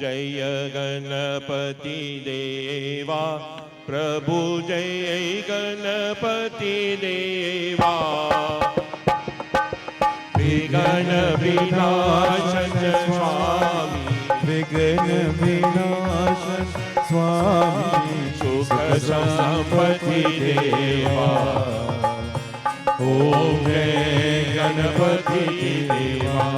जय गणपति देवा, प्रभु जय गणपति देवा। विघ्न विनाशन स्वामी, विघ्न विनाशन स्वामी, सुख संपत्ति देवा। ओम जय गणपति देवा।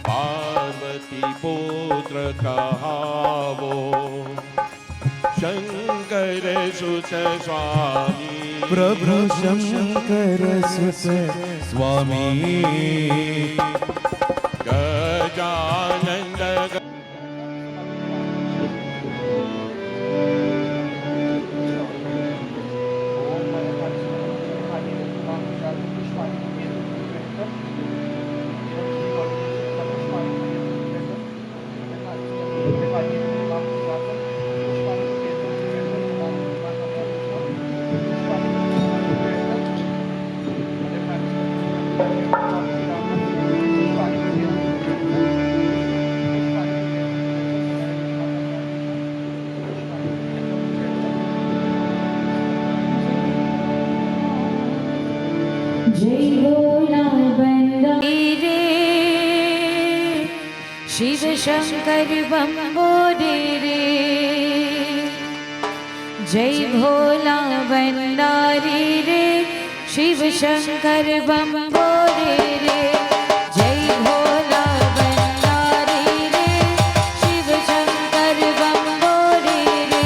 पार्वती पुत्र कहावो, शंकर सुत स्वामी, प्रभु शंकर सुत स्वामी। गजानन जय भोला बंदारी रे, शिव शंकर बम बोले रे। जय भोला बंदारी रे, शिव शंकर बम बोले रे। जय भोला बंदारी रे, शिव शंकर बम बोले रे।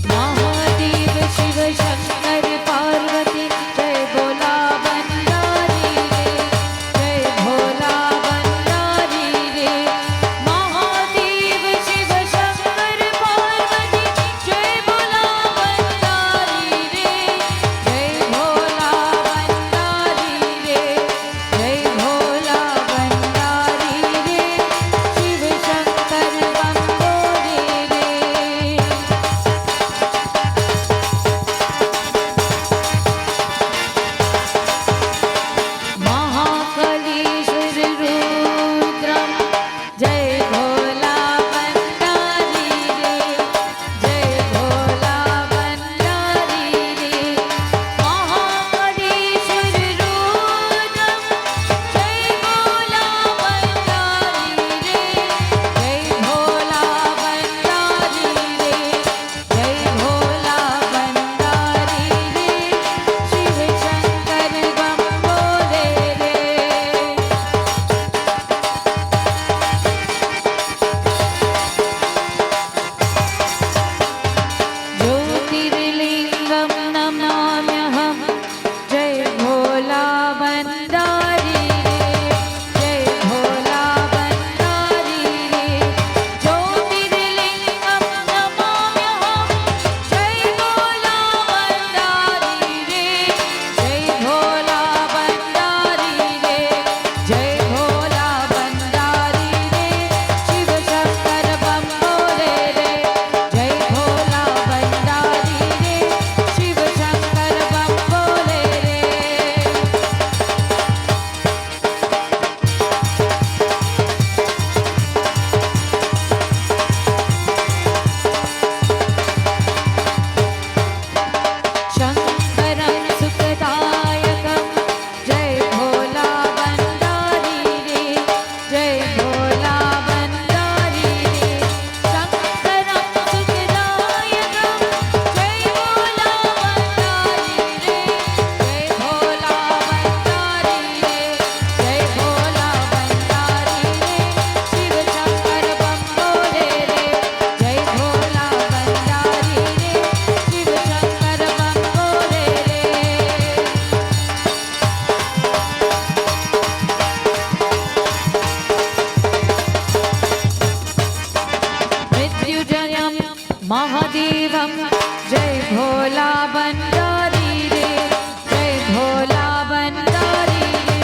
महादेव शिव शंकर पार्वती, जय भोला बंदारी रे। जय भोला बंदारी रे। महादेव शिव शंकर पार्वती, जय भोला बंदारी रे। जय भोला बंदारी रे। जय भोला बंदारी रे, शिव शंकर बम बोले रे। महाकालेश्वर रुद्रम, जय भोला बंदारी रे। जय भोला बंदारी रे। महाकालेश्वर रुद्रम, जय भोला बंदारी रे। जय भोला बंदारी रे। जय भोला बंदारी रे, शिव शंकर बम बोले रे। ज्योतिर्लिंगं नमाम्यहं, जय भोला बंदारी रे। जय भोला बंदारी रे। ज्योतिर्लिंगं नमाम्यहं, जय भोला बंदारी रे। जय भोला बंदारी रे। जय भोला बंदारी रे, शिव शंकर बम बोले रे। जय भोला बंदारी रे, शिव शंकर बम बोले रे। शंकरं सुखदायकं, जय भोला बंदारी रे। जय भोला बंदारी रे। शंकरं सुखदायकं, जय भोला बंदारी रे। जय भोला बंदारी रे। जय भोला बंदारी रे, शिव शंकर बम बोले रे। जय भोला बंदारी रे, शिव शंकर बम बोले रे। मृत्युंजयं महादेवं, जय भोला बंदारी रे। जय भोला बंदारी रे।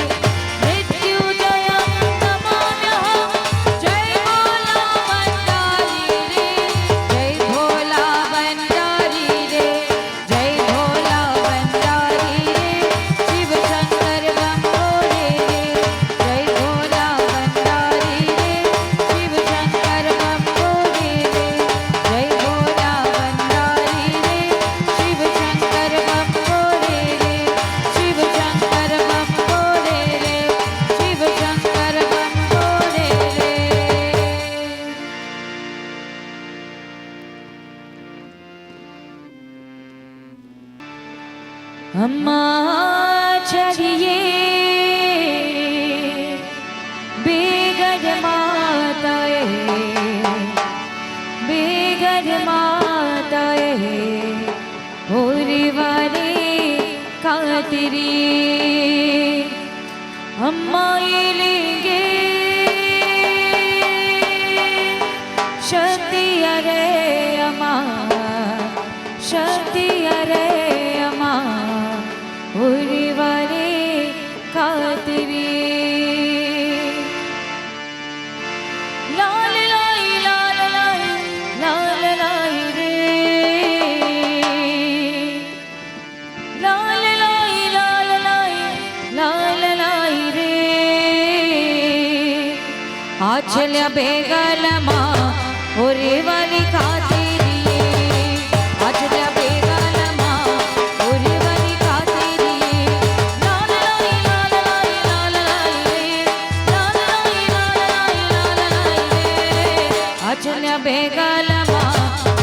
मृत्युंजयं नमाम्यहं, जय भोला बंदारी रे। जय भोला बंदारी अम्मा चलिए बेगड माताए, बेगड माताए, होरी वाले खातिरी अम्मा ये लेंगे शक्ति अरे अम्मा, शक्ति अरे अम्मा, होरी वाले खातिरी लाल लाई लाल लाई लाल लाई रे, लाल लाई लाल लाई लाल लाई रे, आचल्या बेगलमा होरी वाली खातिरी, आचल्या बेगलमा होरी वाली खातिरी, लाल लाई लाल लाई लाल लाई रे, लाल लाई लाल लाई लाल लाई रे, आचल्या बेगलमा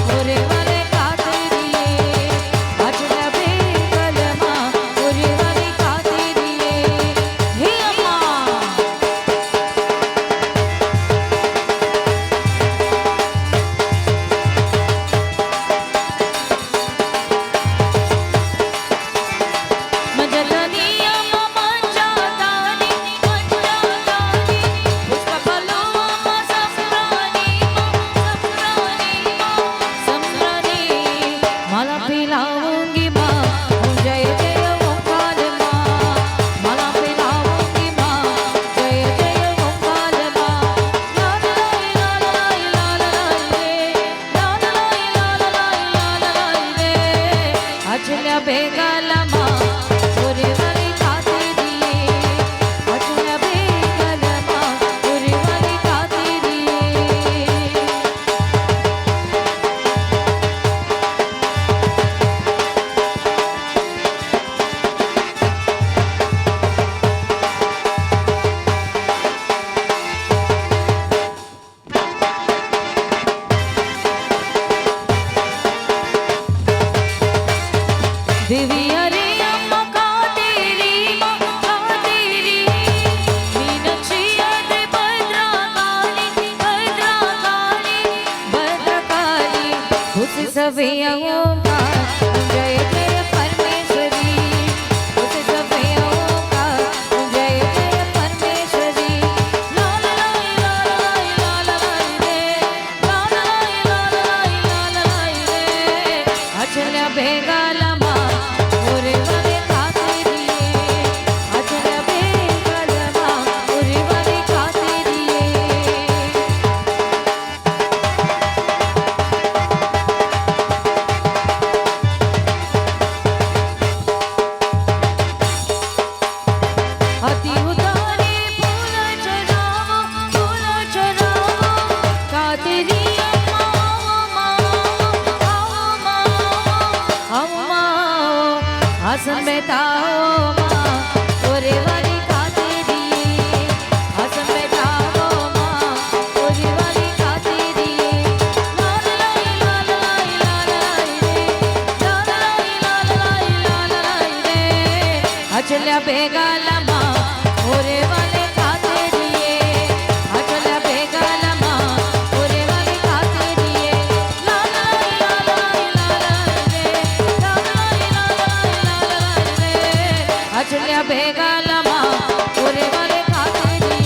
होरी वाली खातिरी, आचल्या बेगलमा होरी वाली खातिरी, हे अम्मा मंजतानी अम्मा मंजातानी, मंजातानी पुष्पफलो अम्मा संभ्राणी, संभ्राणी, संभ्राणी माला पिलाऊंगी माँ जय जय ओंकार माँ, माला पिलाऊंगी माँ जय जय ओंकार माँ, लाल लाई लाल लाई लाल लाई रे, लाल लाई लाल लाई लाल लाई रे, अचल्या बेगलमा होरी वाली खातिरी, अचल्या बेगलमा होरी वाली खातिरी देवी अरे अम्मा खातिरी माँ खातिरी, मीनाक्षी अरे भद्रकाली, भद्रकाली, भद्रकाली उस सभैयाओं का जय जय परमेश्वरी, उस सभैयाओं का जय जय परमेश्वरी, लाल लाई लाल लाई लाल लाई रे, लाल लाई लाल लाई लाल लाई रे, अचल्या बेगलमा होरी वाली खातिरी, अचल्या बेगलमा होरी वाली खातिरी अति उतारे फूल चढ़ावो, फूल चढ़ावो खातिरी अम्मा अम्मा अम्मा हसन बेटाओ माँ होरी वाली खातिरी, हसन बेटाओ माँ होरी वाली खातिरी, लाल लाई लाल लाई लाल लाई रे, लाल लाई लाल लाई लाल लाई रे, अचल्या बेगलमा होरी वाली खातिरी, अचल्या बेगलमा होरी वाली खातिरी, लाल लाई लाल लाई लाल लाई रे, लाल लाई लाल लाई लाल लाई रे, अचल्या बेगलमा होरी वाली खातिरी,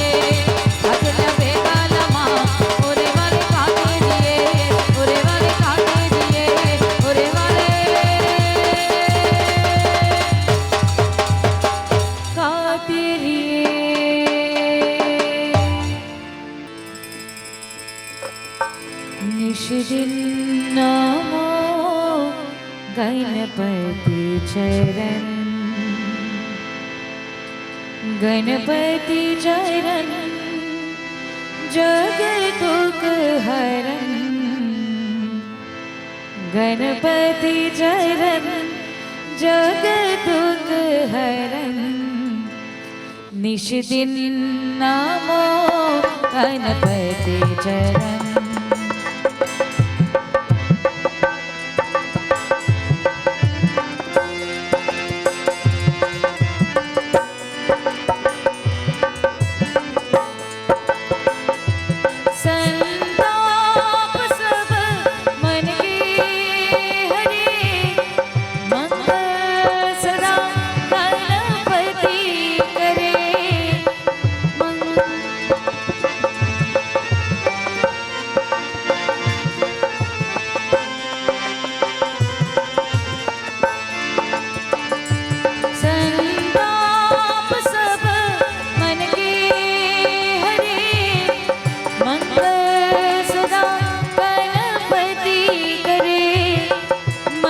अचल्या बेगलमा होरी वाली खातिरी, होरी वाली खातिरी, होरी वाली खातिरी निशिदिन नमो गणपति चरण, गणपति चरण जग दुख हरण, गणपति चरण जग दुख हरण, निशिदिन नमो गणपति चरण।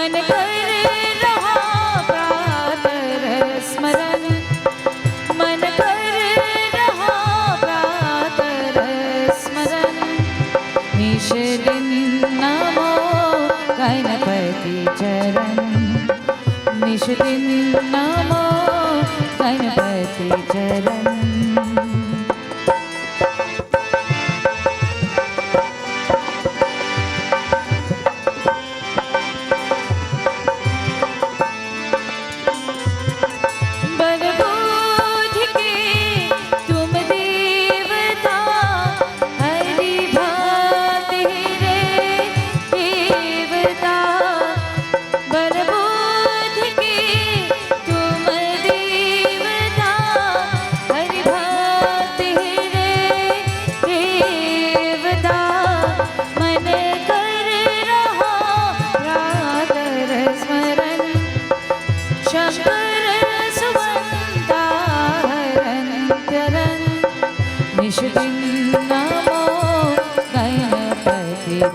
मन कर रहा प्रातः स्मरण, मन कर रहा प्रातः स्मरण, निश दिन नमो गणपति चरण, निश दिन नमो गणपति चरण।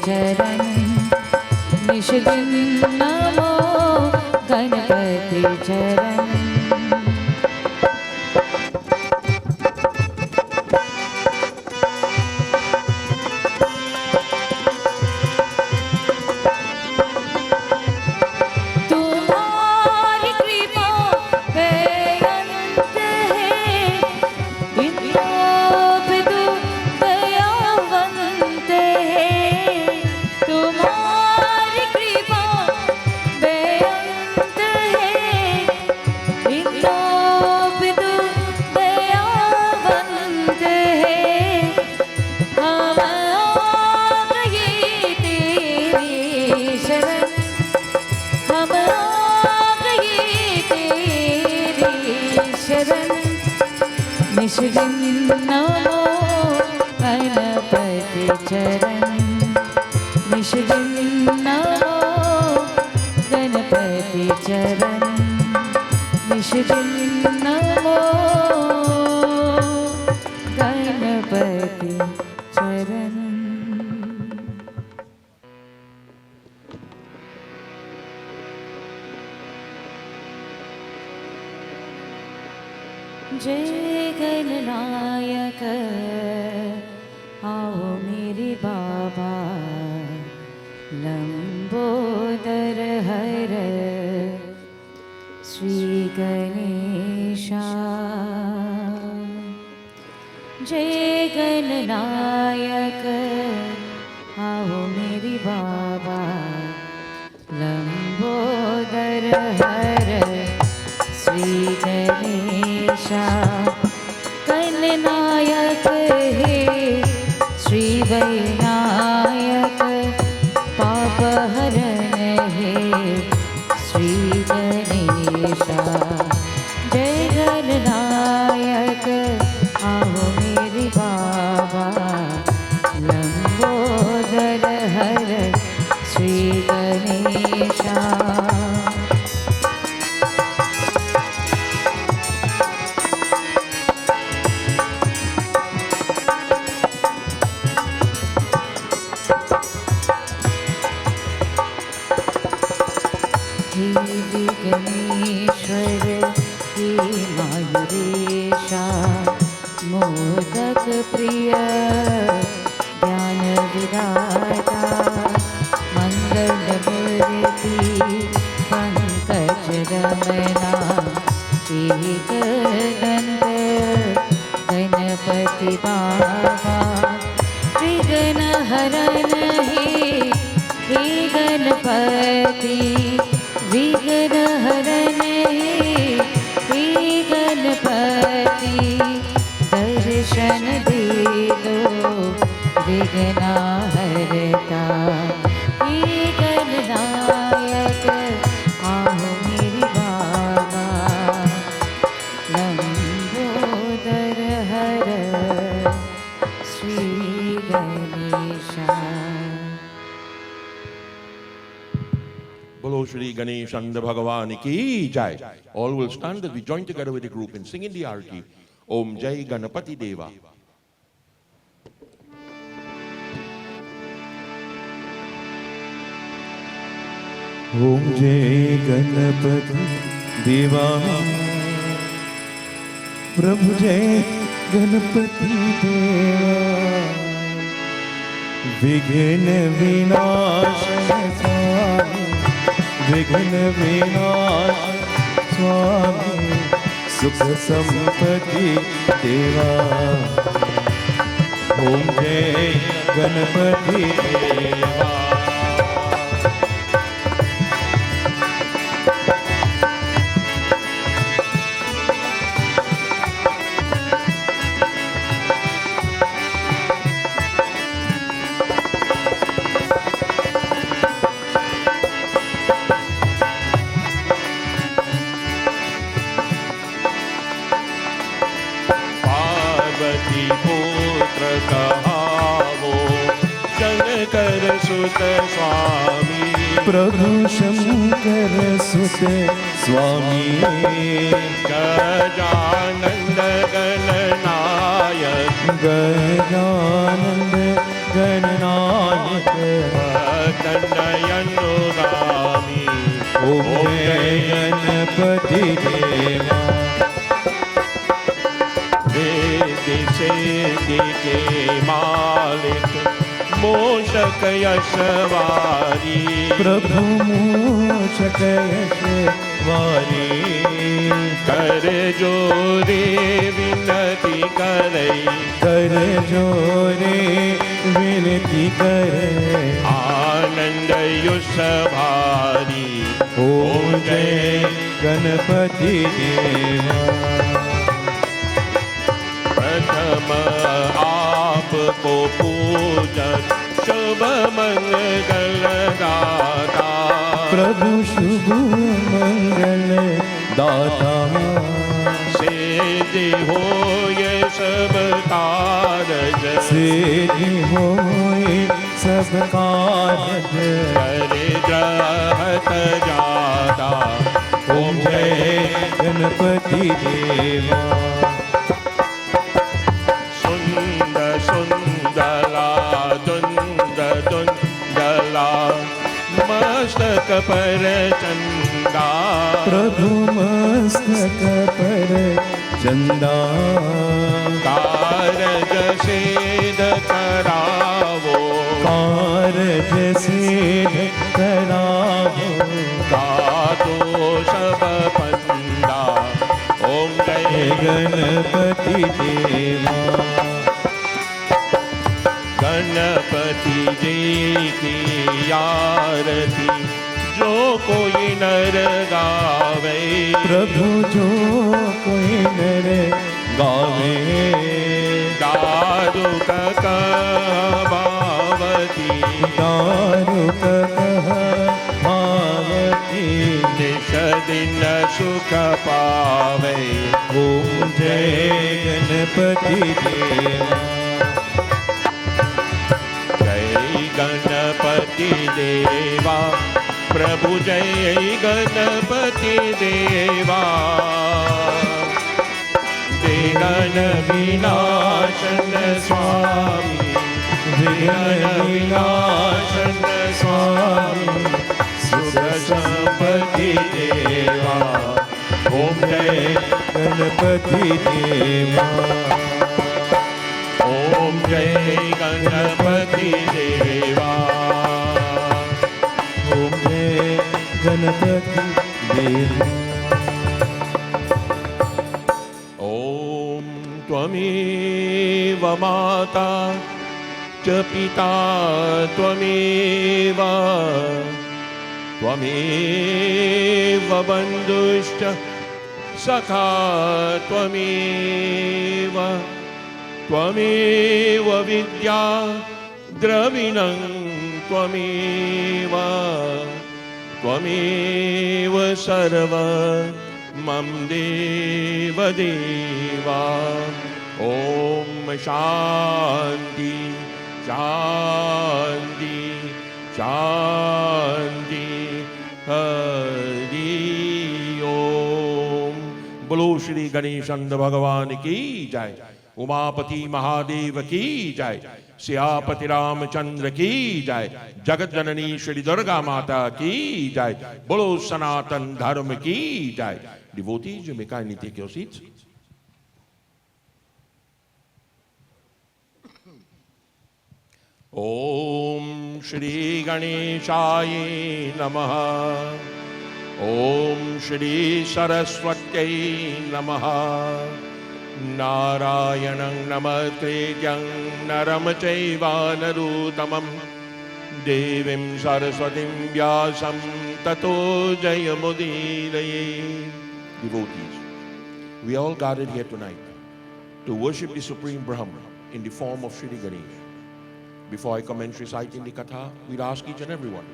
चरण, निश दिन नमो गणपति चरण। निश दिन नमो गणपति चरण, निश दिन नमो गणपति चरण, निश दिन नमो गणपति चरण। जय गणनायक आओ मेरे बाबा, लंबोदर हर श्री गणेशा। जय गणनायक आओ मेरे बाबा, लंबोदर हर श्री गणेशा। गणनायक हे श्री वैनायक, पाप हरण हे श्री गणेशा। जय गणनायक आओ मेरे बाबा, लंबोदर हर श्री गणेशा। गणेश्वर हे मायुरेशा, मोदक प्रिय ज्ञान विदाता, मंगल मूर्ति पंकज रमना, एक दंत गणपति बाबा। विघ्न हरण हे गणपति, विघ्न हरण हे गणपति। दर्शन दे दो विघ्न हरता, हे गणनायक आओ मेरे बाबा, लंबोदर हर Shri Ganesha. Bolo Shri Ganeshanda Bhagavan ki jai. All will stand as we join together with the group and sing in the Arati. Om Jai Ganapati Deva. ओम जय गणपति देवा प्रभु जय गणपति देवा विघ्न विनाशन स्वामी विघ्न विनाशन स्वामी सुख संपत्ति देवा ओम जय गणपति देवा पुत्र कहावो शंकर सुत स्वामी प्रभु शंकर सुत स्वामी गजानंद गणनायक गजानंद गणनायक तनयनुगामी ओम जय गणपति देवा सिद्धि के मालिक मोषक यशवारी प्रभु मोषक यशवारी कर जोरे विनती करई कर जोरे विनती करे आनंद युष भारी ओम जय गणपति देवा प्रथम आपको पूजन शुभ मंगल दाता प्रभु शुभ मंगल दाता सिद्धि हो ये सब कारज सिद्धि होए सब कारज दरिद्रहत जाता ओम जय गणपति देवा सुंदला दुंद दुंदला मस्तक पर चंदा प्रभु मस्तक पर चंदा कारज सिद्ध करावो कारज सिद्ध करावो गातो सब पंदा ओम जय गणपति देवा गणपति जी की आरती जो कोई नर गावे प्रभु जो कोई नर गावे दारुक भावती दारुक भावती निश दिन सुख पावे ओम जय गणपति देवा गणपति देवा प्रभु जय गणपति देवा विघ्न विनाशन स्वामी विघ्न विनाशन स्वामी सुख संपत्ति देवा ओम जय गणपति देवा ओम जय गणपति देवा ओम जय गणपति देवा ओम त्वमेव माता च पिता त्वमेव त्वमेव बन्धुश्च सखा त्वमेव त्वमेव विद्या द्रविणं त्वमेव त्वमेव सर्व मम देव देवा ओम शांति शांति शांति हरि ओम। बोलो श्री गणेश भगवान की जय। उमापति महादेव की जय, सियापति रामचंद्र की जय, जगत जननी श्री दुर्गा माता की जय, बोलो सनातन धर्म की जय. Devotees, you may kindly take your seats. Om Shri Ganeshaya Namaha. Om Shri Saraswatyai Namaha. Narayanam Namaskrityam Naram Chaiva Narottamam Devim Saraswatim Vyasam Tato Jayamudiraye. Devotees, we are all gathered here tonight to worship the Supreme Brahma in the form of Shri Ganesh. Before I commence reciting the Katha, we'd ask each and everyone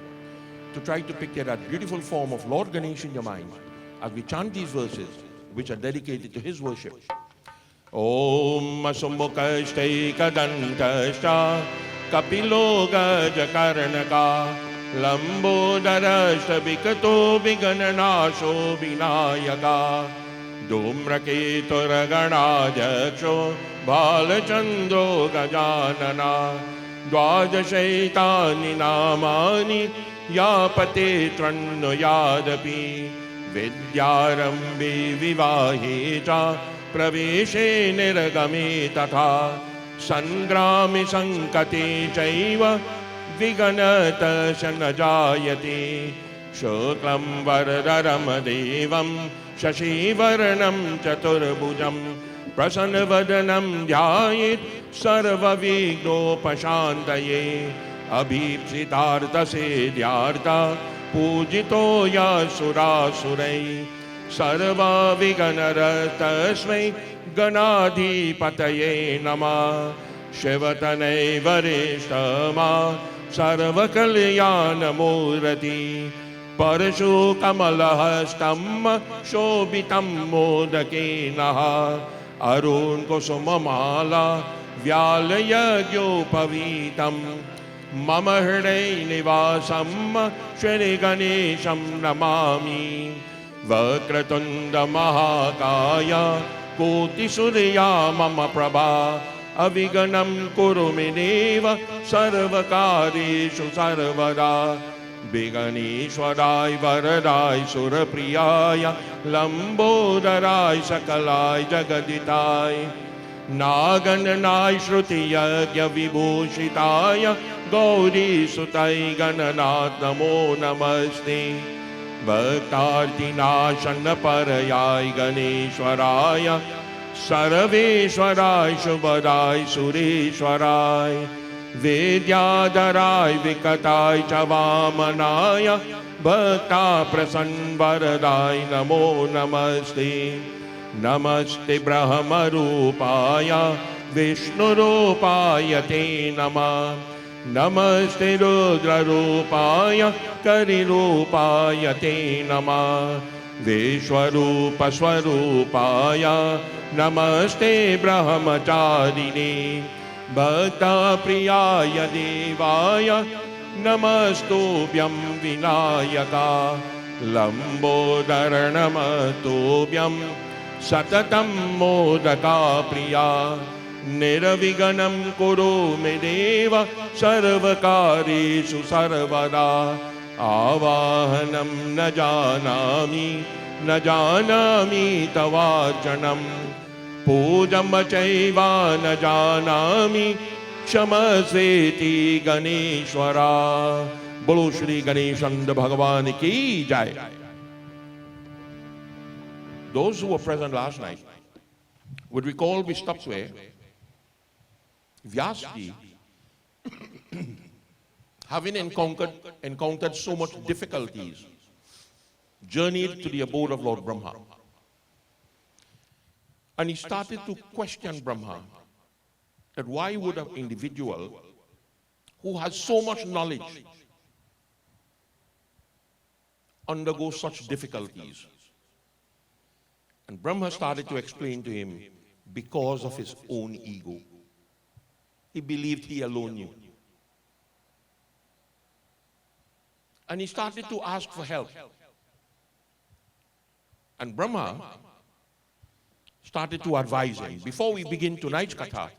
to try to picture that beautiful form of Lord Ganesh in your mind as we chant these verses which are dedicated to his worship. Om Asumukashtai Kadantashta Kapilo Gajakarnaka Lambodarashta Vikato Vigananasho Vinayaka Dhumraketu Raganajaksho Balachandro Gajanana Dvajashaitani Namani Yapate Tranno Yadapi Vidyarambi Vivahecha Praveshe Niragame Tatha Sangrami Sankate Chaiva Viganata Shanajayati Shuklam Varadaram Devam Shashivaranam Chaturbhujam Prasanavadanam Dhyayit Sarva Vigno Pashantaye Abhipsitartha Siddhyartha Pujito Yasura Surai Sarva Viganaratasmai Ganadhipataye Nama Shivatanai Varishtama Sarva Kalyana Murati Parashu Kamalahastam Shobhitam Modakinaha Arun Kosumamala Vyalaya Gyopavitam Mama Hriday Nivasam Shri Ganesham Namami Vakratunda Mahakaya Koti Surya Mama Prabha Aviganam Kurumideva Sarvakarishu Sarvada Viganeshwarai Varadai Surapriyaya Lambodarai Sakalai Jagaditai Nagananai Shruti Yagya Vibhushitaya Gauri Sutai Gananath Namo Namaste Bhaktarti Nashana Parayai Ganeshwaraya Sarveshwarai Shubhadai Sureshwarai Vidyadarai Vikatai Chavamanaya Bhakta Prasan Varadai Namo Namaste Namaste Brahma Rupaya Vishnu Rupaya Te Namah Namaste Rudra Rupaya Kari Rupaya Te Namah Vishwarupa Swarupaya Namaste Brahmacharine Bhakta Priyaya Devaya Namastobhyam Vinayaka Lambodaranamastobhyam Satatam Modaka Priya Niraviganam Kuru Medeva Sarvakarishu Sarvada Avahanam Najanami Najanami Tavarjanam Pujam Chaiva Najanami Kshamasveti Ganeshwara Bolo Shri Ganeshanda Bhagavan Ki Jai. Those who were present last night would recall we stopped where Vyasji, having encountered so much difficulties, journeyed to the abode of Lord Brahma. And he started to question Brahma that why would an individual who has so much knowledge undergo such difficulties? And Brahma started to explain to him because of his own ego. He believed he alone knew. And he started to ask for help. And Brahma started to advise him. Before we begin tonight's katha,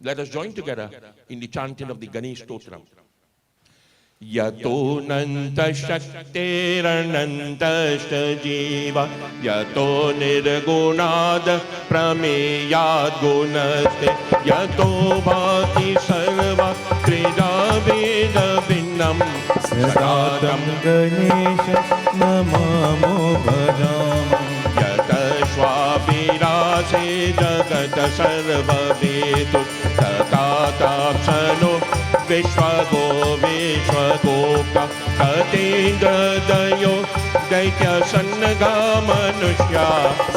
let us join together in the chanting of the Ganesh Stotram. Yato nanta shaktirananta jiva yato nirgunad prameyad gunaste yato bhati sarva trida veda vinnam सदातं Ganesh नमामो भजामः यतश्वाभिलाषे जगत सर्ववेदु तथाताप्सनो विश्वगो विश्वगोपा ततेन्द्रदयो दैत्यसन्नगा मनुष्या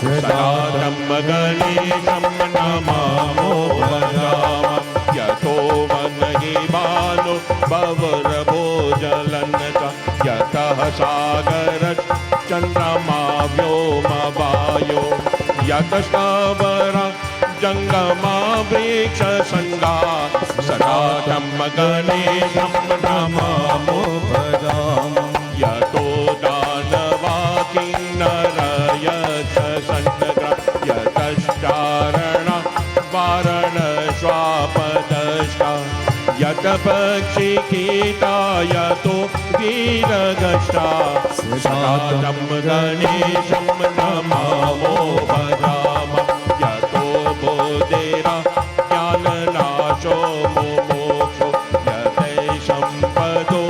सदातं गणेशं नमामो भजामः यतो वनहिमानो भवरभो जलन्नच यतः सागरश्च चन्द्रमा व्योमा वायो यतस्तावरा जङ्गमा वृक्षसङ्गा सदातं गणेशं नमामो भजामः यतो दानवा किन्नरयच्छ सन्नग्रा यतश्चारणा वारणश्वापदष्टा यत पक्षिकीटा यतो वीरगष्टा सदातं गणेशं नमामो भजामः यतो बोधेरा ज्ञाननाशो मोक्षो यतैषं पदो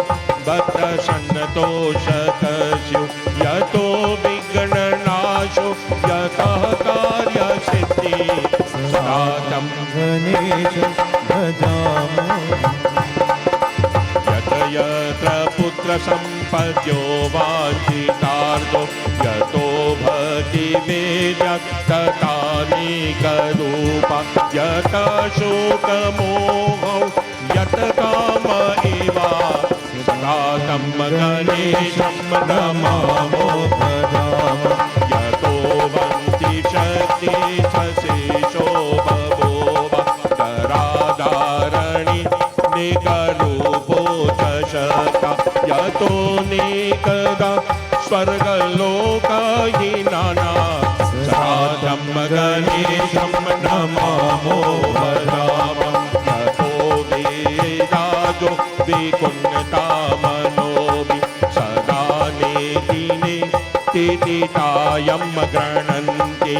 भद्रसन्नतोषकस्यो यतो विघ्ननाशो यतः कार्यसिद्धि सदातं गणेश भजामः यत यत्र पुत्रसम्पद्यो वाञ्छितार्थो यतो भक्तिवेद्यक्ततानेकरूपा यत शोकमोहौ यत काम एवा सदातं गणेशं नमामो भजामः यतो वन्ति शक्ति सशेषो बभूव धराधारणि निकरूपो चषका यतो नेकदा स्वर्गलोकहीनाना सदातं गणेशं नमामो भजामः यतो वेदाजो विकुण्ठता मनोभि सदा नेतिने तिथितायं गृह्णन्ति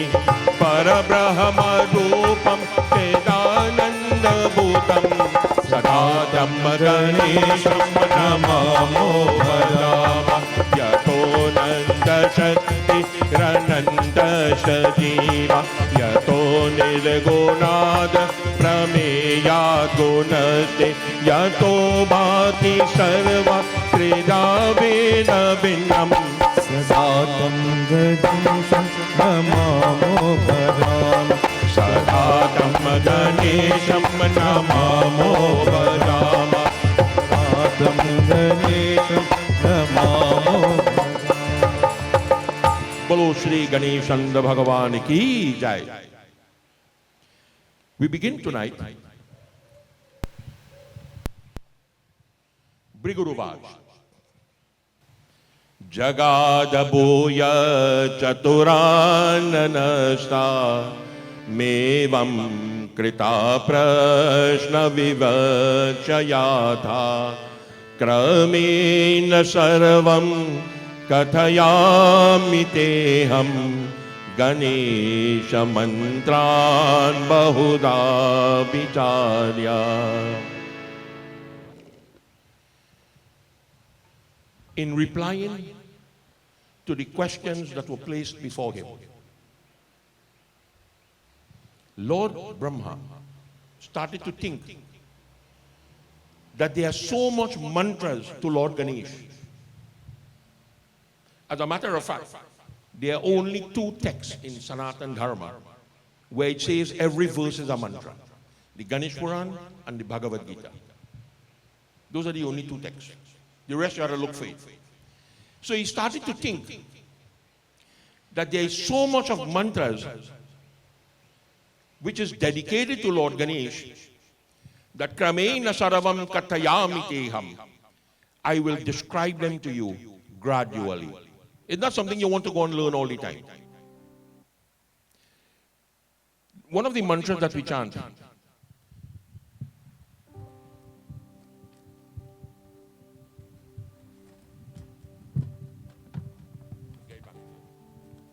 परब्रह्मरूपं चिदानन्दभूतं सदातं गणेशं नमामो भजामः यतो नन्दशक्तिरनन्दसजीव यतो निर्गुणाद् प्रमेयाद् गुणस्ते यतो भाति सर्वा त्रिधा वेद भिन्नम् सदातं गणेशं नमामो भजामः सदातं गणेशं नमामो भजामः सदातं गणेशं नमामो बोलो श्री गणेशनंद भगवान की जय. We begin tonight Briguruvaj. जगादभूय चतुराननस्ता मेवं कृता प्रश्नविवक्षयाथा क्रमेण सर्वं कथयामि तेऽहं गणेशमन्त्रान् बहुधा विचार्य. In replying to the questions that were placed before him, Lord Brahma started to think that there are so much mantras to Lord Ganesh. As a matter of fact, there are only two texts in Sanatana Dharma where it says every verse is a mantra. The Ganesh Puran and the Bhagavad Gita. Those are the only two texts. The rest you have to look for it. So he started to think that there is so much of mantras which is dedicated to Lord Ganesh that Kramena Saravam Katayami Teham, I will describe them to you gradually. It's not something you want to go and learn all the time. One of the mantras that we chant.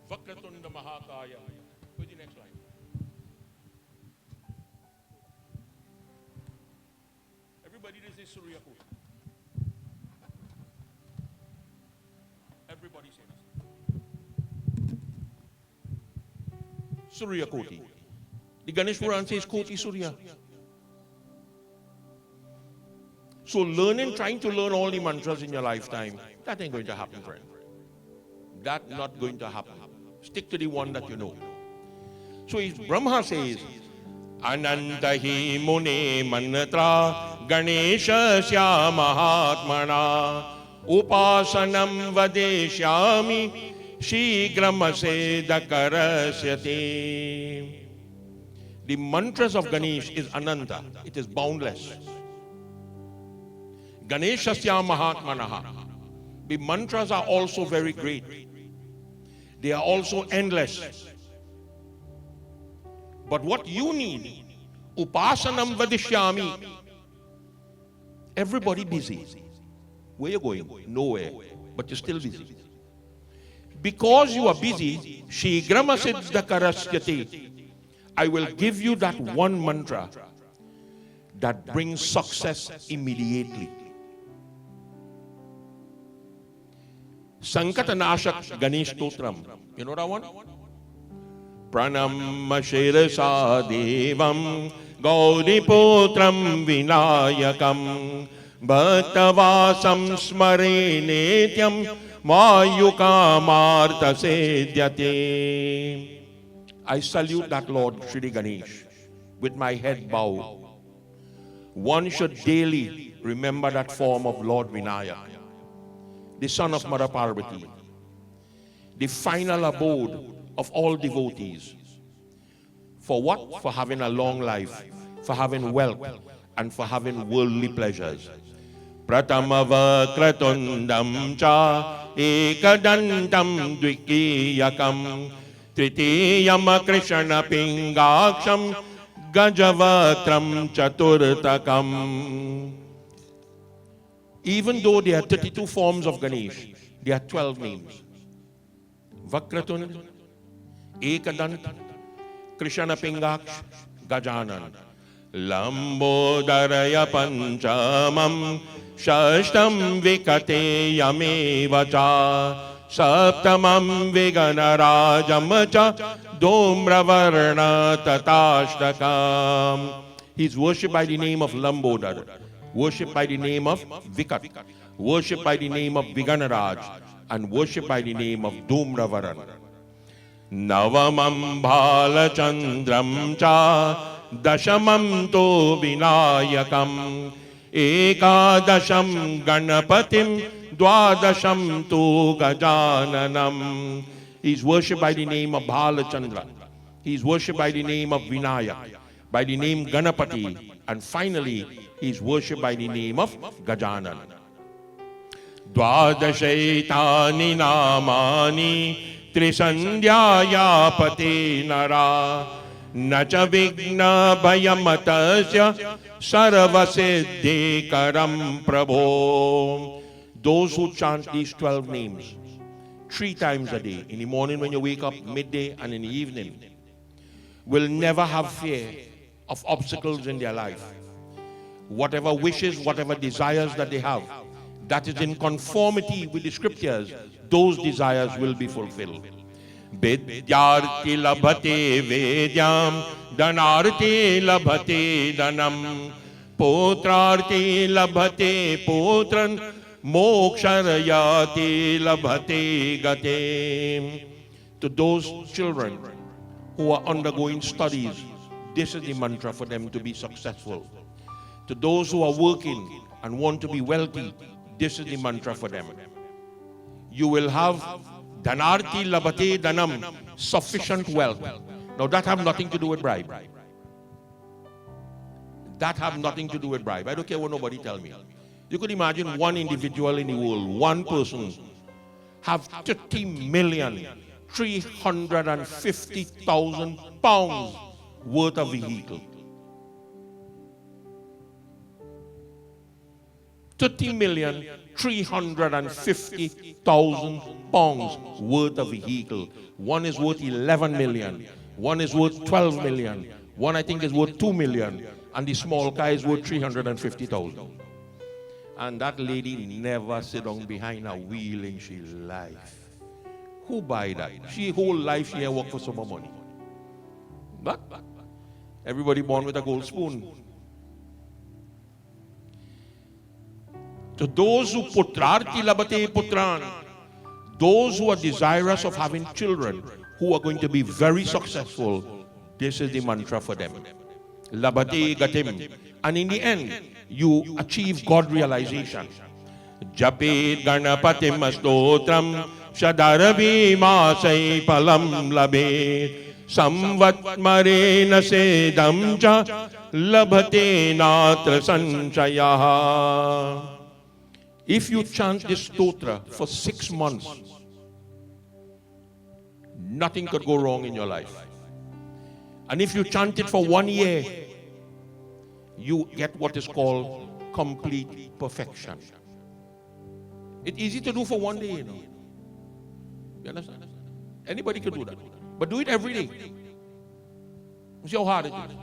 Vakratunda Mahakaya. Where's the next line? Everybody, this is Surya Koti. Everybody say this. Surya Koti. The Ganesh Puran says Koti Surya. So trying to learn all the mantras in your lifetime, that ain't going to happen, friend. That's not going to happen. Stick to the one that you know. So if Brahma says, Anantahi Mune Mantra Ganesha Mahatmana Upasanam Vadeshyami Shigramaseda Karasyate. The mantras of Ganesh is Ananta. It is boundless. Ganeshasya Mahatmanaha. The mantras are also very great. They are also endless. But what you need, Upasanam Vadishyami. Everybody busy. Where you going? Nowhere. But you're still busy. Because you are busy, Shigramasidda Karasyate. I will give you that one mantra that brings success immediately. Sankatanashak Ganesh Stotram. You know that one? Pranam Shirasa Devam Gauriputram Vinayakam Bhaktavasam Smare Netyam Mayukamarta Sedyate. I salute that Lord Shri Ganesh with my head bowed. One should daily remember that form of Lord Vinaya, the son of Mother Parvati, the final abode of all devotees. For what? For having a long life, for having wealth, and for having worldly pleasures. Pratamava kratundam cha ekadantam dvikiyakam tritiyam krishna pingaksham gajavatram chaturtakam. Even though there are 32 forms of Ganesh, there are 12 names. Vakratund, Ekadant, Krishna Pingaksh, Gajanan. Lambodaraya Panchamam, Shashtam Vikate Yamevacha, Saptamam Viganarajamacha, Domravarna Tatashtakam. He is worshipped by the name of Lambodar, worshipped by the name of Vikat, worshipped by the name of Viganaraj, and worshipped by the name of Dhumravaran. Navamam Bhalachandram cha Dashamam to Vinayakam Ekadasham Ganapatim Dwadasham to Gajananam. He is worshipped by the name of Bhalachandra. He is worshipped by the name of Vinayak, by the name Ganapati, and finally he is worshipped by the name of Gajanan. Dwadashaitani namani Trisandhyaya pate nara Nacha vigna bhayamatasya sarvasiddhi karam prabho. Those who chant these 12 names 3 times a day, in the morning when you wake up, midday, and in the evening, will never have fear of obstacles in their life. Whatever wishes, whatever desires that they have, that is in conformity with the scriptures, those desires will be fulfilled. Vidyarthi labhate vedyam, dhanarthi labhate dhanam, putrarthi labhate putran, moksharayati labhate gate. To those children who are undergoing studies, this is the mantra for them to be successful. To those who are working and want to be wealthy, this is the mantra for them. You will have dhanarthi labhate dhanam, sufficient wealth. Now that have nothing to do with bribe. That have nothing to do with bribe. I don't care what nobody tell me. You could imagine one individual in the world, one person, have 30,350,000 pounds worth a vehicle. 30,350,000 pounds worth of vehicle. One is worth 11 million. One is worth 12 million. One I think is worth 2 million. And the small car is worth 350,000. And that lady never sit down behind a wheel in she life. Who buy that? She whole life she work for some more money. But everybody born with a gold spoon. To those who putrarti labate putran, those who are desirous of having children, who are going to be very successful, this is the mantra for them. Labate gatim. And in the end, you achieve God realization. Japet ganapatim astotram shadarabi masai palam labe samvat marena sedam ja labate natra sanchayaha. If you chant this stotra for 6 months, nothing could go wrong in your life. And if you chant it for 1 year, you get what is called complete perfection. It's easy to do for 1 day, you know. You understand? Anybody can do that. But do it every day. See how hard it is.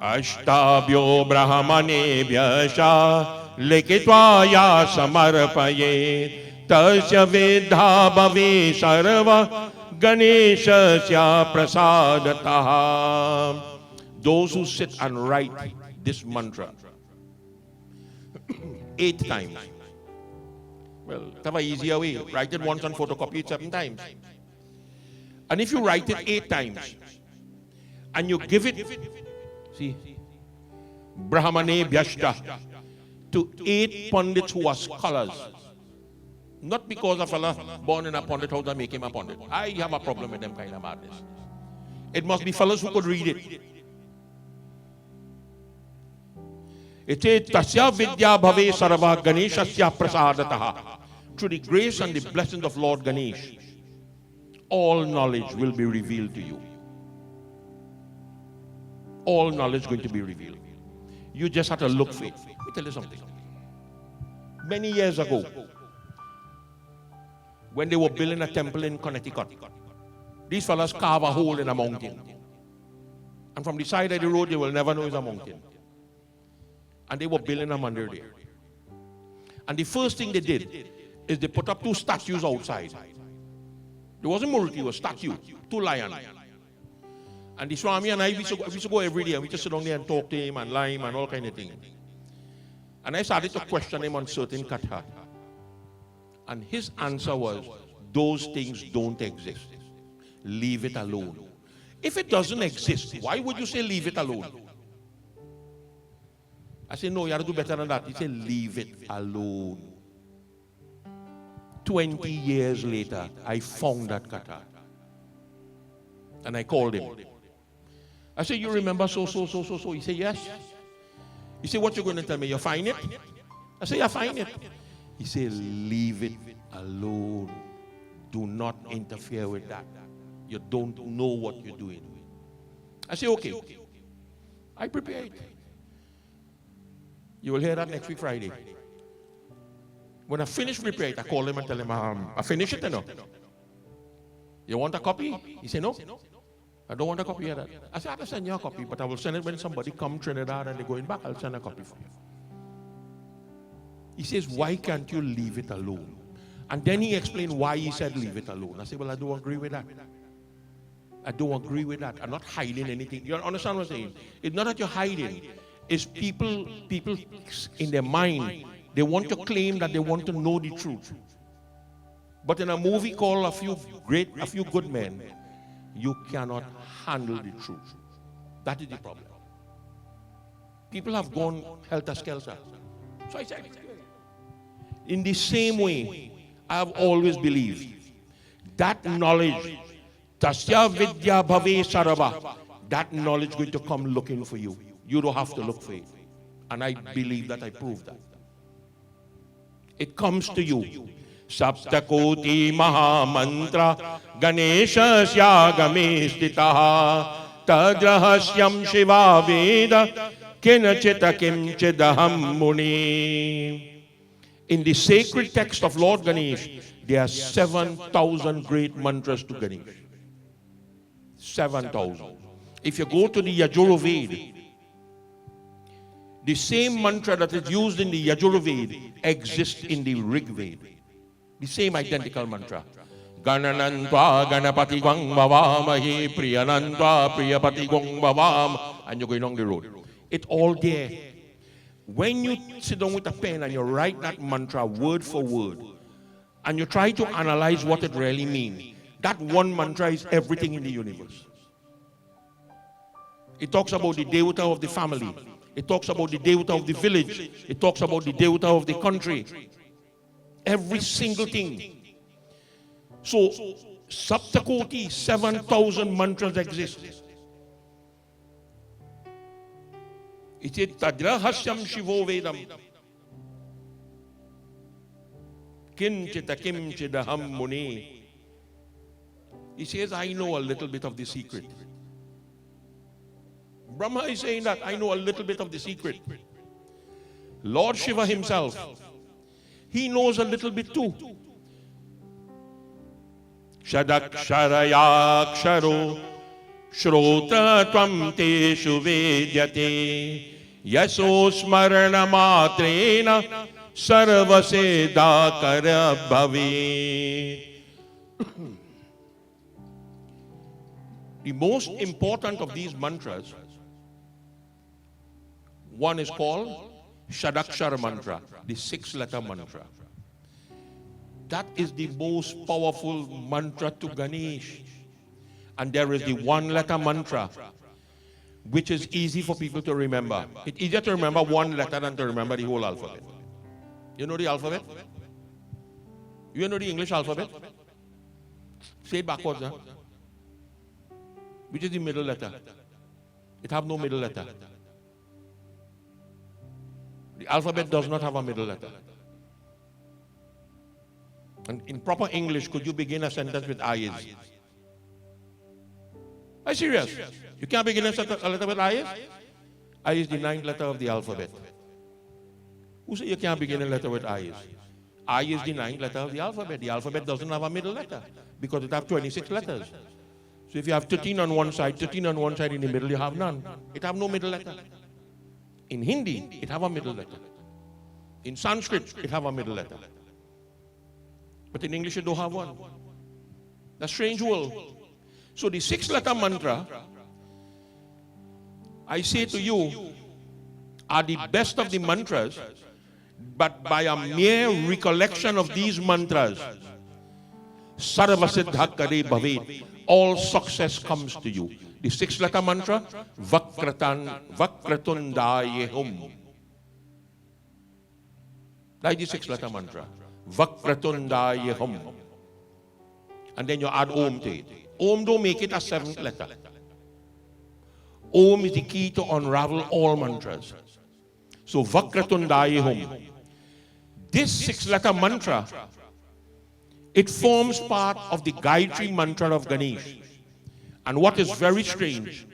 Ashtabhyo brahmanebhyasha likitvaya samarpaye tasya vidha bhave sarva ganeshasya prasadataha. Those who sit and write this mantra 8 times. Well, have an easier way. Write it once and photocopy it 7 times. And if you write it 8 times and you give it, see, Brahmane Bhyashta, to 8 pundits who are scholars. Not because a fella born in a pundit house and make him a pundit. I have a problem with them kind of madness. It must be fellas who could read it. It says, Tasya vidya bhave sarva ganeshasya prasadataha. Through the grace and the blessings of Lord Ganesh, all knowledge will be revealed to you. All knowledge going to be revealed. You just have to look for it. Let me tell you something. Many years ago, when they were building a temple in Connecticut, these fellas carve a hole in a mountain. And from the side of the road, they will never know it's a mountain. And they were building a mandir there. And the first thing they did is they put up 2 statues outside. There wasn't Murti, it was statue, 2 lions. And the Swami and I, we used to go every day, and we just sit down there and talk to him and lie him and all kind of things. And I started to question him on certain katha. And his answer was, those things don't exist. Leave it alone. If it doesn't exist, why would you say leave it alone? I said, no, you have to do better than that. He said, leave it alone. 20 years later, I found that katha. And I called him. I said, you remember so. He said, yes. He said, what you going to tell me? You find it? I said, yeah, find it. He said, leave it alone. Do not interfere with that. You don't know what you're doing. I said, okay. I prepared. You will hear that next week Friday. When I finish preparing, I call him and tell him, I finished it, you know. You want a copy? He said, no. I don't want a copy of that. I said, I have to send you a copy, but I will send it when somebody come Trinidad and they're going back. I'll send a copy for you. He says, why can't you leave it alone? And then he explained why he said leave it alone. I said, well, I don't agree with that. I don't agree with that. I'm not hiding anything. You understand what I'm saying? It's not that you're hiding. It's people in their mind, they want to claim that they want to know the truth. But in a movie called A Few Good Men, you cannot handle the truth. That is the problem. People have gone helter-skelter. So I said, in the same way, I have always believed that knowledge, Tasya Vidya Bhave Sarava, that knowledge is going to come looking for you. You don't have to look for it. And I believe that I proved that. It comes to you. Saptakoti Mahamantra Ganeshasya Stitaha Tadrahasyam Shiva Veda Kinachita Kimchidaham Muni. In the sacred text of Lord Ganesh, there are 7,000 great mantras to Ganesh. 7,000. If you go to the Yajurveda, the same mantra that is used in the Yajurveda exists in the Rigveda. The same identical mantra. Gananantva Ganapati Gwang Bhavamahi Priyanantva Priyapati Gwang Bhavam. And you're going along the road. It's all there. When you sit down with a pen and you write that mantra word for word, and you try to analyze what it really means, that one mantra is everything in the universe. It talks about the Devata of the family. It talks about the Devata of the village. It talks about the Devata of the country. Every single thing. So, Saptakoti, 7,000 mantras exist. It is Tadrahasyam Shivo Vedam. Kinchita Kimchidaham Muni. He says, I know a little bit of the secret. Brahma is saying that I know a little bit of the secret. Lord Shiva himself, he knows a little bit too. Shadaksharayaksharo Shrota Tvam Teshu Vedyate Yaso Smarana Matrena Sarvaseda Karabhavi. The most important of these mantras, one is called Shadakshara mantra, the 6-letter mantra. That is the most powerful mantra to Ganesh. And there is the 1-letter mantra, which is easy for people to remember. It's easier to remember one letter than to remember the whole alphabet. You know the alphabet? You know the English alphabet? Say it backwards, huh? Which is the middle letter? It have no middle letter. The alphabet does not have a middle letter. And in proper English, could you begin a sentence with I is? Are you serious? You can't begin a letter with I is? I is the 9th letter of the alphabet. Who said you can't begin a letter with I is? I is the 9th letter of the alphabet. The alphabet doesn't have a middle letter because it has 26 letters. So if you have 13 on one side, 13 on one side, in the middle you have none. It have no middle letter. In Hindi, it have a middle letter. In Sanskrit, it have a middle letter. But in English, it don't have one. That's strange world. So the 6-letter mantra, I say to you, are the best of the mantras, but by a mere recollection of these mantras, Sarvasiddha Kare Bhavet, all success comes to you. The 6-letter mantra, Vakratundayehum. That's the 6-letter mantra. Vakratundayehum. And then you add Om to it. Om don't make it a 7th letter. Om is the key to unravel all mantras. So Vakratundayehum. This 6-letter mantra, it forms part of the Gayatri mantra of Ganesh. And what is very strange,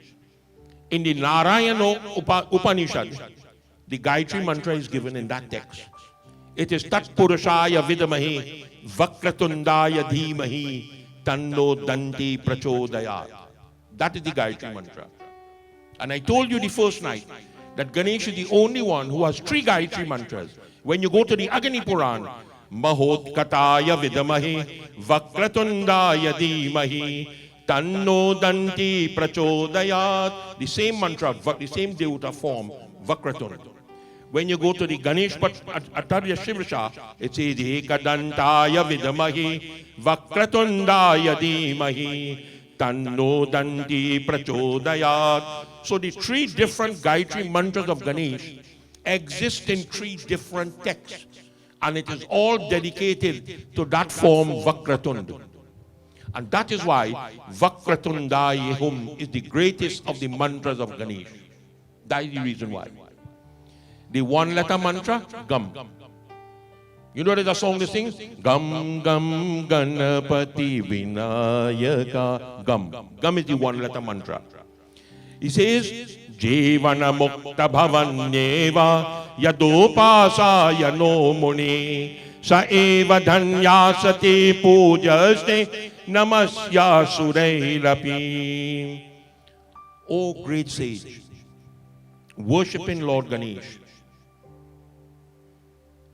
in the Narayana Upanishad, the Gayatri mantra is given in that text. It is Tat Purushaya Vidamahi Vakratundaya Dhimahi Tanno Danti Prachodayat. That is the Gayatri mantra. And I told you the first night that Ganesh is the only one who has 3 Gayatri mantras. When you go to the Agni Puran, Mahotkataya Vidamahi Vakratundaya Dhimahi Tanno Danti Prachodayat. The same mantra, the same Devata form, Vakratun. When you go to the Ganesh Atarya Shivasha, it says Ekadantaya Vidamahi Vakratundaya Dhimahi Tanno Danti Prachodayat. So the 3 different Gayatri mantras of Ganesh exist in 3 different texts. And it is all dedicated to that form Vakratund. And that is why Vakratundayehum is the greatest of the mantras of Ganesh. That is the reason why. The 1-letter mantra, Gam. You know there's a song they sing? Gam Gam Ganapati Vinayaka. Gam. Gam is the one-letter mantra. He says, Jivana Mukta Bhavanyeva Yadopasa Yano Muni Sa Eva Dhanyasati Pujaste Namasya Surairapi. O great sage, worshipping Lord Ganesh,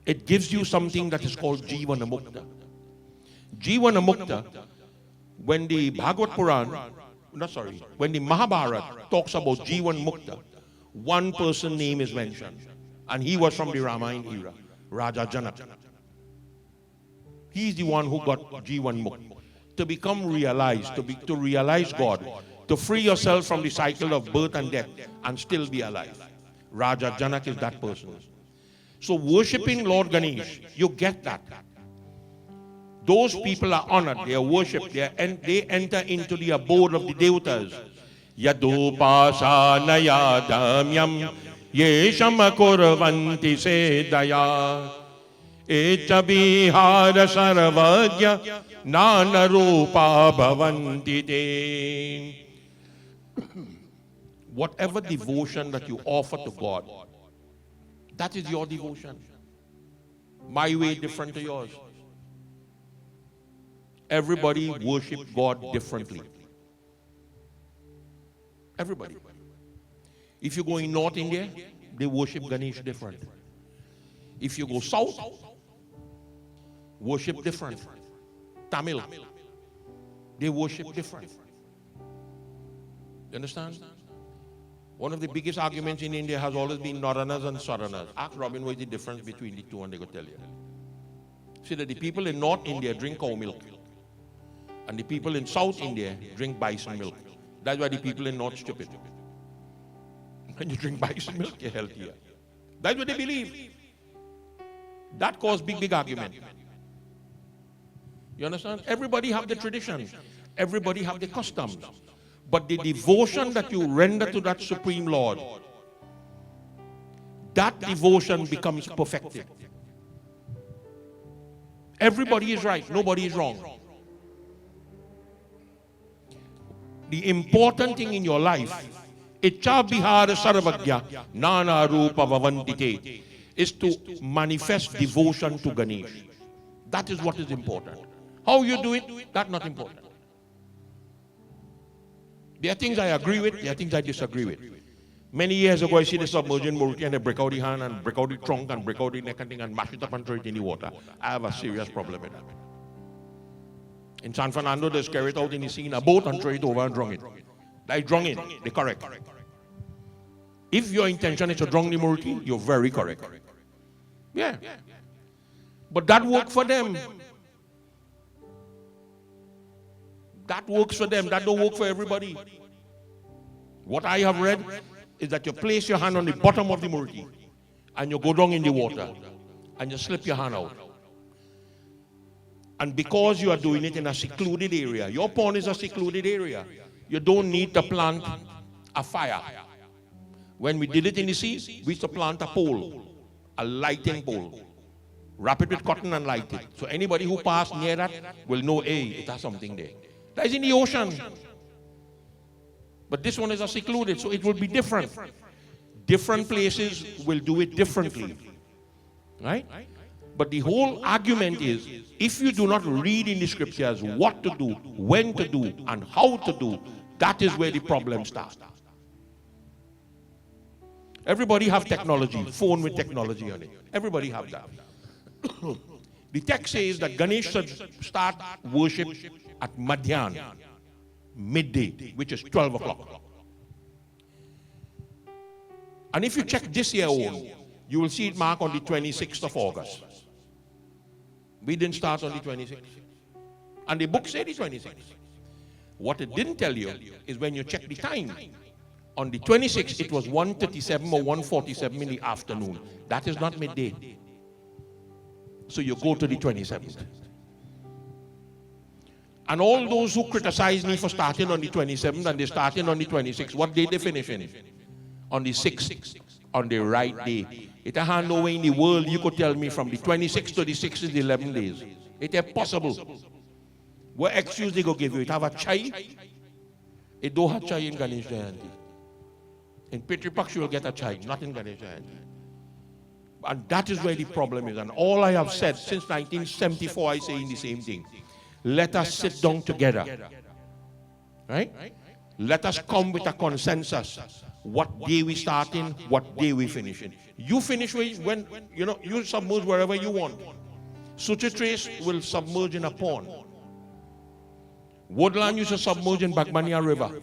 it gives you something that is called Jivana Mukta. Jivana Mukta, when the Bhagavad Puran, when the Mahabharata talks about Jivan Mukta, one person name is mentioned. And he was from the Ramayana era, Raja Janaka. He is the one who got Jivan Mukta. To become realized, to realize God, to free yourself from the cycle of birth and death and still be alive. Raja Janaka is that person. So worshipping Lord Ganesh, you get that. Those people are honored, they are worshipped, they enter into the abode of the devatas. Yadupasanaya damyam yesham kurvanti sedaya etabihara sarvagya nana rupa bhavanti te. Whatever devotion that you offer to God, that is your devotion. My way different to yours. Everybody worship God differently. Everybody. If you go in North India, they worship Ganesh different. If you go south, worship different. Tamil, they worship different. You understand? One of the biggest arguments in India has always been Northerners and Southerners. Ask Robin what is the difference between the two and they will tell you. See that the people in North India drink cow milk. And the people in South India drink bison milk. That's why the people in North stupid. When you drink bison milk, you're healthier. That's what they believe. That caused big argument. You understand? Everybody have the tradition. Everybody have the customs. But the devotion that you render to that Supreme Lord, that devotion becomes perfected. Everybody is right. Nobody is wrong. The important thing in your life, Icha Bihara Sarvagya Nana Rupa Bhavantite, is to manifest devotion to Ganesh. That is what is important. How you do it, that's not important. There are things I agree with, there are things I disagree with. Many years ago, I see the submerging Murti and they break out the hand and break out the trunk and break out the neck and thing and mash it up and throw it in the water. I have a serious problem with that. In San Fernando, they carry it out in the sea in a boat and throw it over and drown it. They drown it, they're correct. If your intention is to drown the Murti, you're very correct. Yeah. But that works for them. That works for them. That don't work for everybody. What I have read is that you place your hand on the bottom of the Murti and you go down in the water and you slip your hand out. And because you are doing it in a secluded area, your pond is a secluded area, you don't need to plant a fire. When we did it in the sea, we used to plant a pole, a lighting pole. Wrap it with cotton and light it. So anybody who passed near that will know, hey, it has something there. That is in the ocean. But this one is a secluded, so it will be different. Different places will do it differently. Right? But the whole argument is, if you do not read in the scriptures what to do, when to do, and how to do, that is where the problem starts. Everybody have technology, phone with technology on it. Everybody have that. The text says that Ganesh should start worship at Madhyan, midday, which is 12 o'clock. And if you check this year own, you will see it marked on the 26th of August. We didn't start on the 26th. And the book said the 26th. What it didn't tell you is when you check the time, on the 26th, it was 1:37 or 1:47 in the afternoon. That is not midday. So you go to the 27th. And all those who criticize me for starting on the 27th and they starting on the 26th, what day they finish in? On the 6th. on the right day. It ain't no way in the world you could tell me from the 26th to the 6th is the 11 days. It ain't possible. What excuse they go give you? It have a chai? It don't have chai in Ganesh Jayanti. In Pitri Paksh you will get a chai, not in Ganesh Jayanti. And that is where the problem is. And all I have said since 1974, I say in the same thing. Let us sit down together. Right? Let us come with a consensus. What day we start in, what day we finish in. You finish when you submerge wherever you want. Suchi Trace will submerge in a pond. Woodland used to submerge in Bagmania River.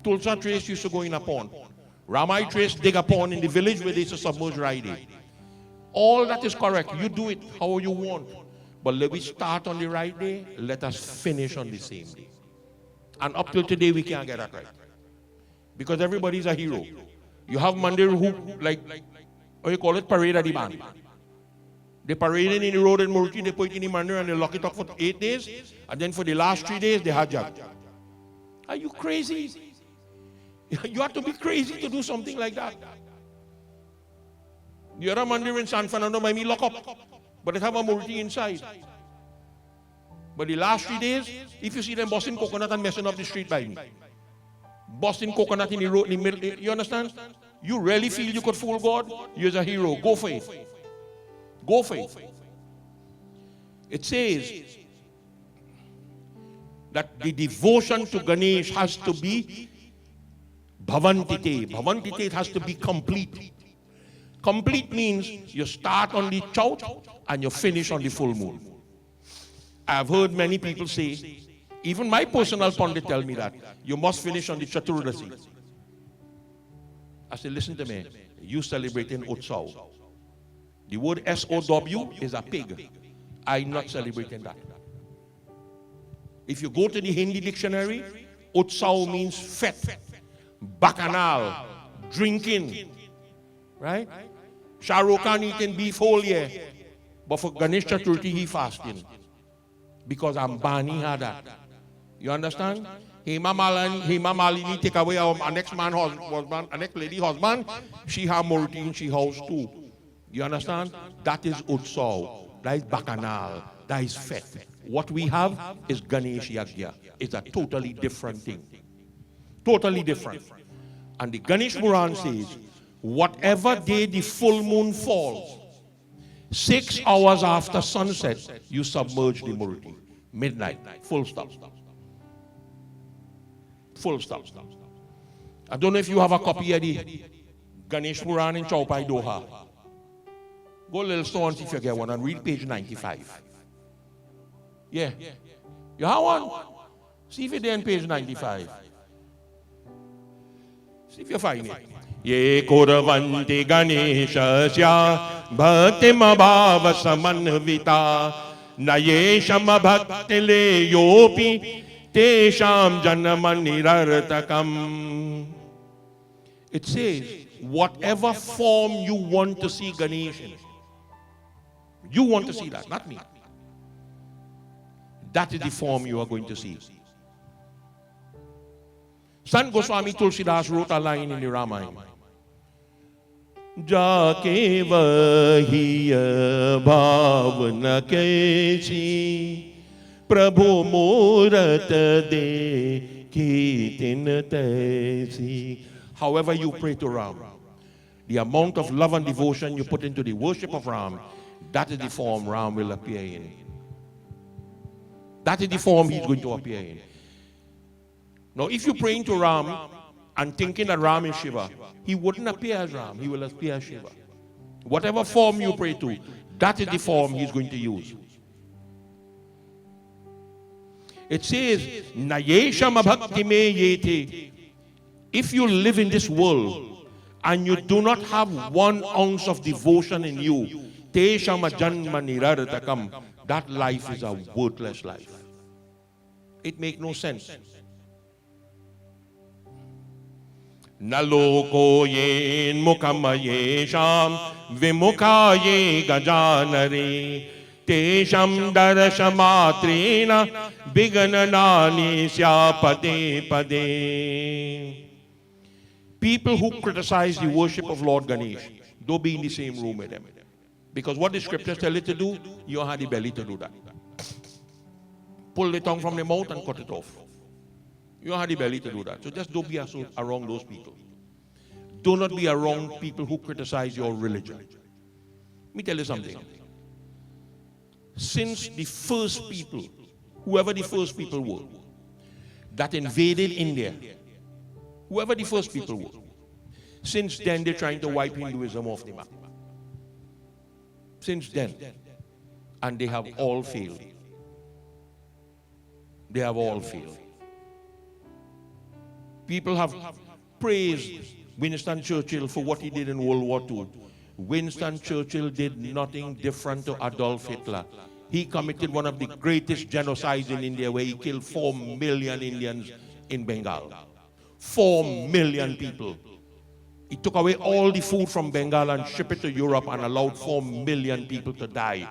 Tulsa Trace used to go in a pond. Ramai Trace dig a pond in the village where they used to submerge riding. All that is correct. You do it how you want. But let we start on the right day, let us finish on the same day. And up till today, we can't get that right. Because everybody's a hero. You have Mandir who, like, what you call it, parade at the band. They parade in the road in Murti, they put it in the Mandir and they lock it up for 8 days. And then for the last 3 days, they hajjag. Are you crazy? You have to be crazy to do something like that. The other Mandir in San Fernando might be locked up, but it have a Murti inside. But the last 3 days, if you see them busting coconut and messing up the street by me, busting coconut in the road in the middle, you understand? You really feel you could fool God? You're a hero. Go for it. Go for it. It says that the devotion to Ganesh has to be bhavantite. Bhavantite, it has to be complete. Complete means you start on the chout and you finish on the full moon. I've heard many people say, even my personal pundit tell me that, you must finish on the Chaturdasi. I said, listen to me, you celebrating Utsav. The word S-O-W is a pig. I'm not celebrating that. If you go to the Hindi dictionary, Utsav means fet, bacchanal, drinking, right? Shah Rukh Khan eating beef whole year, but for Ganesh Chaturthi he fasting. Because Ambani had that. You understand? Hema Malini take away our next man husband, our next lady husband, she have Murti and she house too. You understand? That is Utsav. That is Bacchanal. That is Fet. What we have is Ganesh Yagya. It's a totally different thing. Totally different. And the Ganesh Puran says, whatever day the full moon falls, 6 hours after sunset, you submerge the Murti. Midnight. Full stop. Full stop. I don't know if you have a copy of the Ganesh Puran in Chaupai Doha. Go a little store and see if you get one and read page 95. Yeah. You have one? See if it's there on page 95. See if you find it. Ye Kurvanti Ganeshasya Bhaktim Abhava Samanvita Nayesham Bhaktile Yopi Tesham Janamanirartakam. It says, whatever form you want to see Ganesh in, you want to see that, not me. That is the form you are going to see. Sant Goswami Tulsidas wrote a line in the Ramayana. जाके वही भाव न कैसी प्रभु मूरत दे की तिन तैसी. However you pray to Ram, the amount of love and devotion you put into the worship of Ram, that is the form Ram will appear in. That is the form he's going to appear in. Now if you're praying to Ram and thinking that Ram is Shiva, he wouldn't appear as Ram, he will appear as Shiva. Whatever form you pray to, that is the form he's going to use. It says, Nayesham bhaktime yete. If you live in this world and you do not have 1 ounce of devotion in you, tesham janma nirartakam, that life is a worthless life. It makes no sense. Naloko yen mukamaye sham vimukhaye gajanare tesham darashamatrena bigananani sya pade pade. People who criticize the worship of Lord Ganesh, don't be in the same room with them. Because what the scriptures tell you to do, you don't have the belly to do that. Pull the tongue from the mouth and cut it off. You don't have the belly to do that. So just don't be around those people. Do not be around people who criticize your religion. Let me tell you something. Since the first people, whoever the first people were, that invaded India, whoever the first people were, since then they're trying to wipe Hinduism off the map. Since then. And they have all failed. They have all failed. People have praised Winston Churchill for what he did in World War II. Winston Churchill did nothing different to Adolf Hitler. He committed one of the greatest genocides in India, where he killed 4 million Indians in Bengal. 4 million people. He took away all the food from Bengal and shipped it to Europe and allowed 4 million people to die.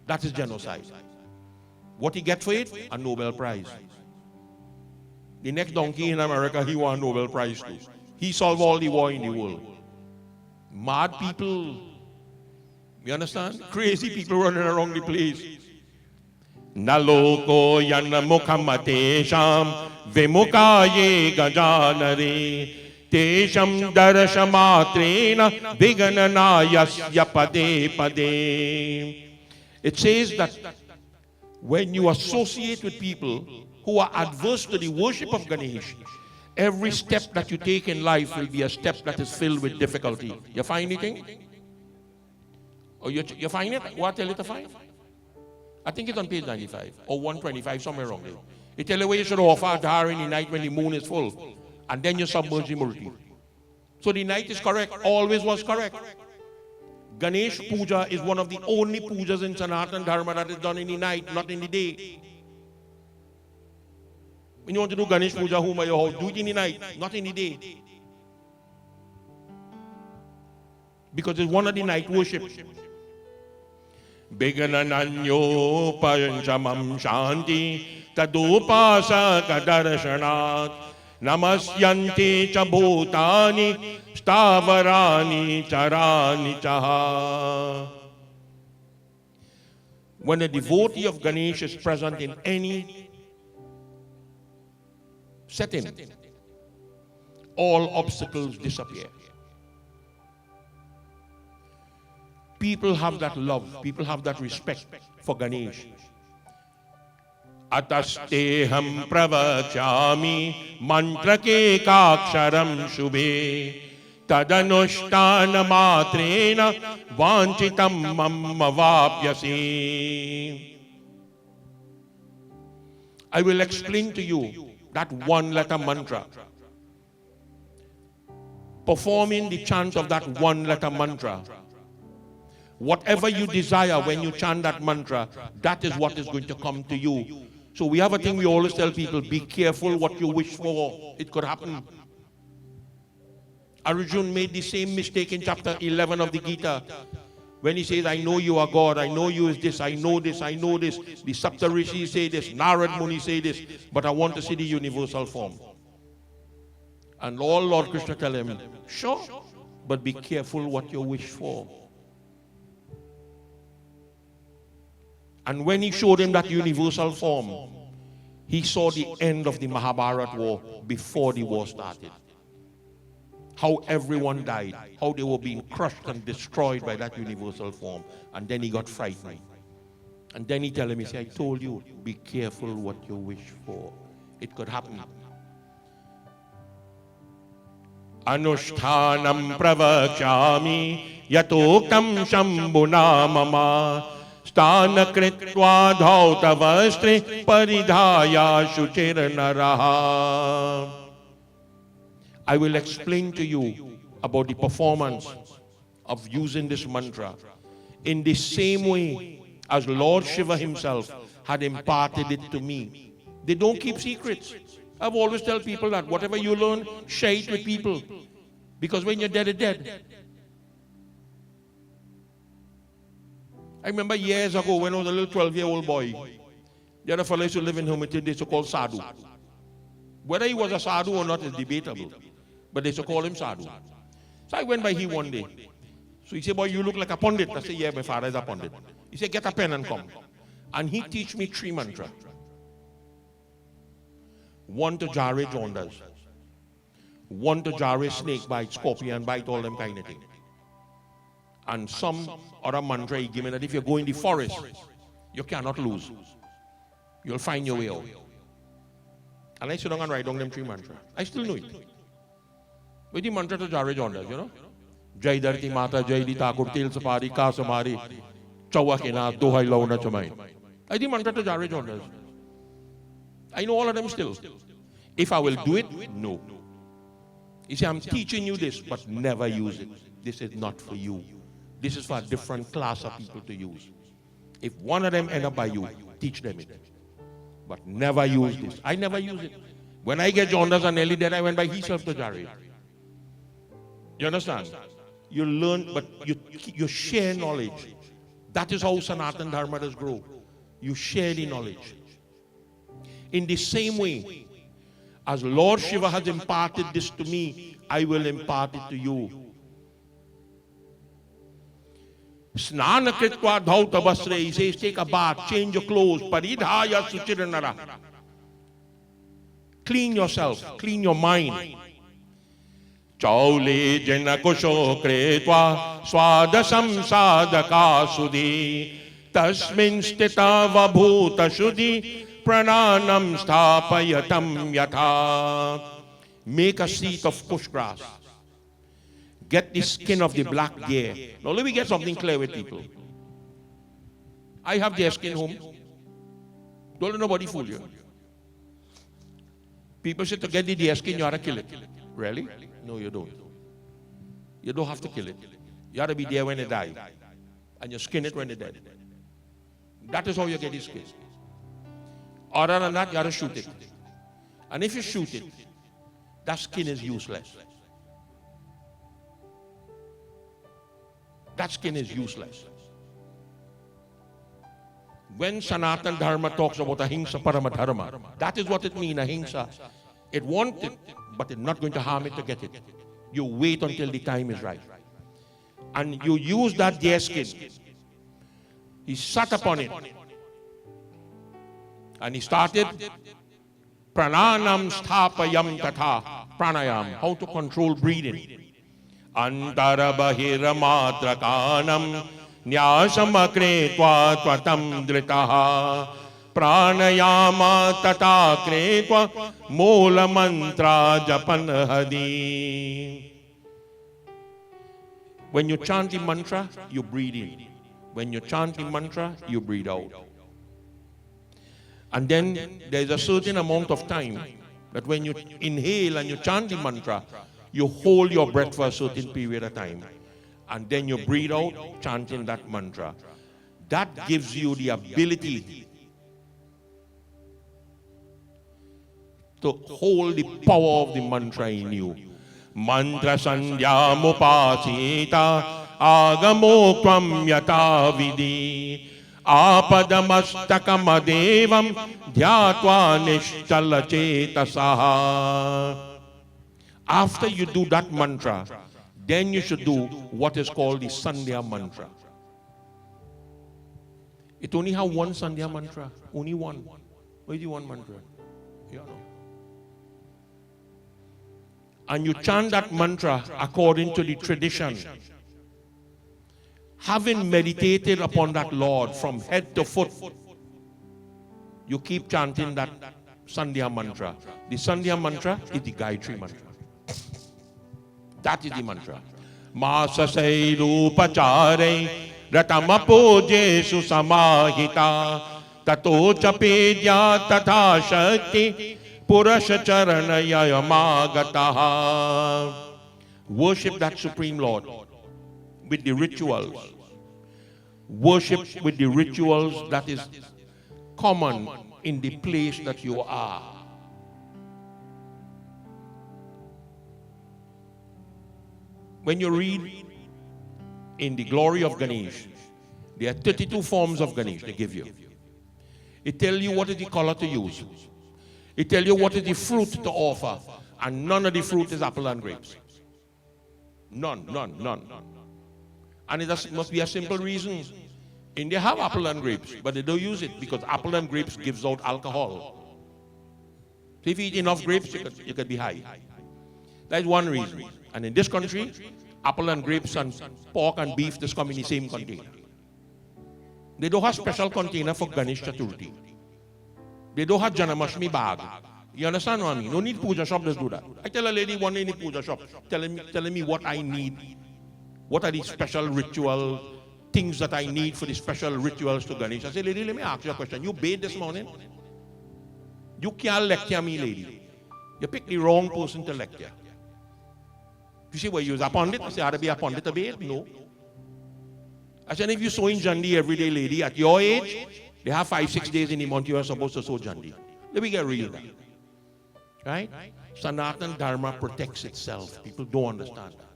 That is genocide. What he get for it? A Nobel Prize. The next donkey in America, he won a Nobel Prize too. He solved all the war in the world. Mad people, you understand? Crazy people running around the place. Naloko yana mukhamate sham vimukaye gajanare tesham darashamatrena vigananayasya pade pade. It says that when you associate with people who are adverse to the worship of Ganesh, every step that you take in life will be a step that is filled with difficulty. You find anything? Or you find it? What tell you to find? I think it's on page 95 or 125, somewhere around there. It tells you where you should offer Dhar in the night when the moon is full. And then you submerge the Murti. So the night is correct, always was correct. Ganesh Puja is one of the only pujas in Sanatana Dharma that is done in the night, not in the day. When you want to do Ganesh Puja home at your house, do it in the night, not in the day. Because it's one of the night worship. Beganananyo panchamam shanti tadupasa kadarashanat namasyanti cha bhutani stavarani charani chaha. When a devotee of Ganesh is present in any setting, all obstacles disappear. People have that love, people have that respect for Ganesh. Atasteham pravachami mantra ke kaksharam shubhe tadanushtana matrena vanchitam mamavapyasi. I will explain to you that one letter mantra. Performing the chant of that one letter mantra. Whatever you desire when you chant that mantra, that is what is going to come to you. So we have a thing we always tell people, be careful what you wish for. It could happen. Arjuna made the same mistake in chapter 11 of the Gita. When he says, I know you are God, I know you is this, I know this, I know this. The Saptarishis say this, Narad Muni say this, but I want to see the universal form. And Lord Krishna tell him, sure, but be careful what you wish for. And when he showed him that universal form, he saw the end of the Mahabharata war before the war started. How everyone died, how they were being crushed and destroyed by that universal form. And then he got frightened. And then he tell him, he said, I told you, be careful what you wish for. It could happen. Anushtanam pravachami yatokam shambhuna mama Stana kritva dhauta vastre paridhaya shuchir naraha. I will explain to you about the performance of using this mantra in the same way as Lord Shiva himself had imparted it to me. They don't keep secrets. I've always tell people that whatever you learn, share it with people. Because when you're dead, it's dead. I remember years ago when I was a little 12-year-old boy, the other fellow used to live in Hermitage, they used to call Sadhu. Whether he was a Sadhu or not is debatable. But they used to call him Sadhu. So I went by he one day. So he said, boy, you look like a pundit. I said, yeah, my father is a pundit. He said, get a pen and come. And he teach me 3 mantras. One to jare jaundice. One to jare snake bite, scorpion bite, all them kind of things. And some other mantra he give me that if you go in the forest, you cannot lose. You'll find your way out. And I sit down and write down them 3 mantras. I still know it. With the mantra to jare jaundice, you know? Jai Dharti Mata, Jai Di Thakur, Til Sapari, Ka Samari, Chawakina, Dohai Launa Chamai. I did mantra to jare jaundice. I know all of them still. If I will do it, no. You see, I'm teaching you this, but never use it. This is not for you. This is for a different class of people to use. If one of them end up by you, teach them it. But never use this. I never use it. When I get jaundice and nearly dead, I went by himself to jare. You understand? You learn, but you share knowledge. That is how Sanatana Dharma does grow. You share the knowledge. In the same way, as Lord Shiva has imparted this to me, I will impart it to you. Snana kritva dhauta vasre, he says, take a bath, change your clothes, paridhaya suchiranara. Clean yourself, clean your mind. Chaule janakusho kretva swadasam sadaka sudhi tasmin stita vabhuta shuddhi prananam sthapayatam yatha. Make a seat of kush grass. Get the skin of the black deer. Now let me get something clear with people. I have deer skin home. Don't let nobody fool you. People say to get the deer skin, you have to kill it. Really? No, you don't. You don't have to kill it. You have to be there when they die. And you skin it when they're dead. That is how you get the skin. Other than that, you have to shoot it. And if you shoot it, that skin is useless. That skin is useless. When Sanatana Dharma talks about ahimsa paramadharma, that is what it means, ahimsa. It wants it, but it's not going to harm it to get it. You wait until the time is right. And you use that deer skin. He sat upon it. And he started prananam sthapayam tatha. Pranayam, how to control breathing. Antara bahira matrakanam nyasam akretva tvatam dritaha pranayama tata kretva mola mantra japan hadi. When you chant the mantra, you breathe in. When you chant the mantra, you breathe out. And then there's a certain amount of time that when you inhale and you chant the mantra, you hold your breath for a certain period of time. And then you breathe out, chanting that mantra. That gives you the ability to hold the power of the mantra in you. Mantra sandhya mupasita agamo kvam yata vidhi apadamastakamadevam dhyatva nishtala chetasaha. After you do that mantra, then you should do what is called the Sandhya mantra. It only has one Sandhya mantra. Only one. What is the one mantra? You know. And you chant that mantra according to the tradition. Having meditated upon that Lord from head to foot, you keep chanting that Sandhya mantra. The Sandhya mantra is the Gayatri mantra. That is the mantra. Masasai rupachare ratamapojesu samahita tato chapedya tatha shakti purasha charanaya yamagataha. Worship that Supreme Lord with the rituals. Worship with the rituals that is common in the place that you are. When you read in the glory of Ganesh, there are 32 forms of Ganesh they give you. It tells you what is the color to use. It tells you what is the fruit to offer. And none of the fruit is apple and grapes. None, none, none. And it must be a simple reason. India have apple and grapes, but they don't use it because apple and grapes gives out alcohol. So if you eat enough grapes, you could be high. That's one reason. And in this country, apple and grapes and pork and beef just come in the same container. They don't have special container for Ganesh Chaturthi. They don't have Janamashmi bag. You understand what I mean? No need puja shop, just do that. I tell a lady one day in the puja shop, telling me what I need. What are the special ritual things that I need for the special rituals to Ganesh? I say, lady, let me ask you a question. You bathed this morning? You can't lecture me, lady. You picked the wrong person to lecture. You say, well, you was a pundit? I say, how to be a pundit to bathe? No. I said, if you sow in Jandi every day, lady, at your age, they have 5-6 days in the month you are supposed to sow Jandi. Let me get real now. Right? Sanatan Dharma protects itself. People don't understand that.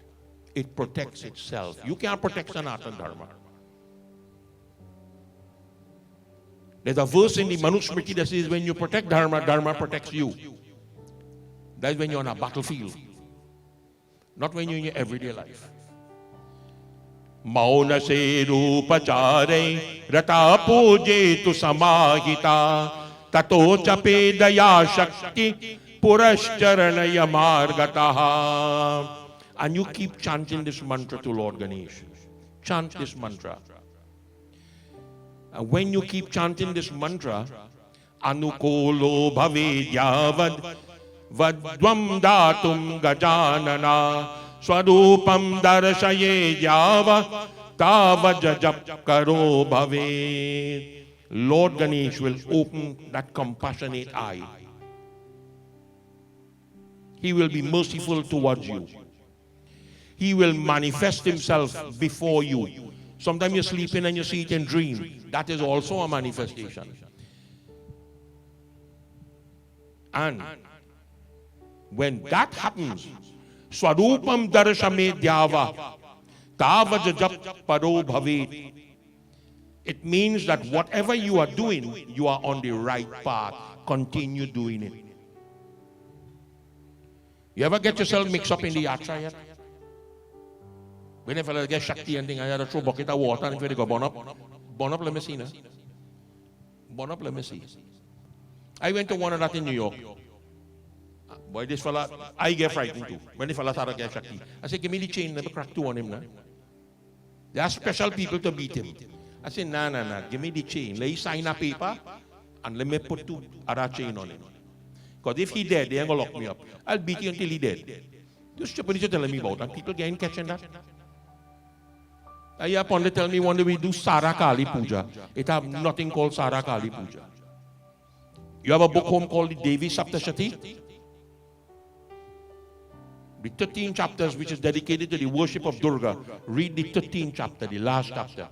It protects itself. You can't protect Sanatan Dharma. There's a verse in the Manusmriti that says when you protect Dharma, Dharma protects you. That's when you're on a battlefield. Not when you're in your everyday life. Mauna se rupachare rata puje tu samahita tato chape daya shakti purashcharanaya margataha. And you keep chanting this mantra to Lord Ganesh. Chant this mantra. And when you keep chanting this mantra, Anukolo bhave yavad vadvam datum gajanana swarupam darshaye yava tavajajap karo bhave. Lord Ganesh will open that compassionate eye. He will be merciful towards you. He will manifest himself before you. Sometimes you're sleeping and you see it in dream. That is also a manifestation. And when that happens, Swarupam darshame dyava tavajajap paro bhavet. It means that whatever you are doing, you are on the right path. Continue doing it. You ever get yourself mixed up in the yatra yet? When a fella gets Shakti and thing, I had to throw a bucket of water and if they go burn up, let me see. Nah. Burn up, let me see. I went to one of that in New York. Boy, this fella, I get frightened too. When the fella started to get Shakti. I said, give me the chain, let me crack two on him. Nah. There are special people to beat him. I said, nah, give me the chain. Let him sign a paper and let me put two other chain on him. Because if he dead, they ain't gonna lock me up. I'll beat you until he dead. This stupid you're telling me about, and people getting catching that. I hear Pandit tell me one day we do Sara Kali Puja. It have nothing called Sara Kali Puja. You have a book home called the Devi Saptashati? The 13 chapters which is dedicated to the worship of Durga. Read the 13th chapter, the last chapter.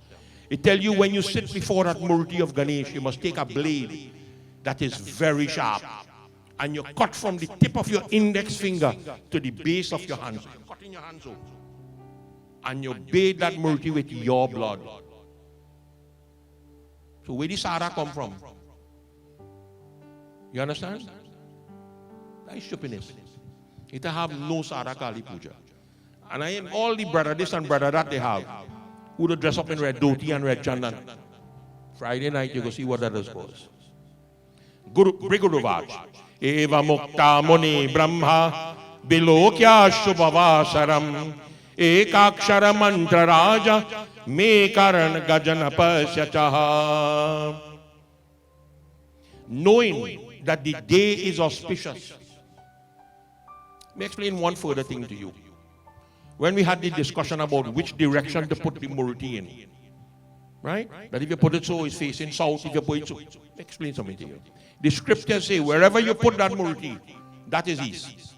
It tells you when you sit before that Murti of Ganesh, you must take a blade that is very sharp. And you cut from the tip of your index finger to the base of your hands. Cut in your hands so. And you bathe that Murti with your blood. So where did Sara come from? You understand? That is stupidness. It have no Sara Kali Puja. And I am all the brother this and brother that they have, who would dress up in red dhoti and red chandan. Friday night you go see what that is called. Guru Vaj. Eva Mukta Muni Brahma Bilokya Shubhavasaram Ekakshara Mantra Raja Me Karan Gajana Pasyachaha. Knowing that the day is auspicious. Let me explain one further thing to you. When we had the discussion about which direction to put the Murti in, right? That if you put it so, it's facing south. If you put it so, let me explain something to you. The scriptures say wherever you put that Murti, that is east.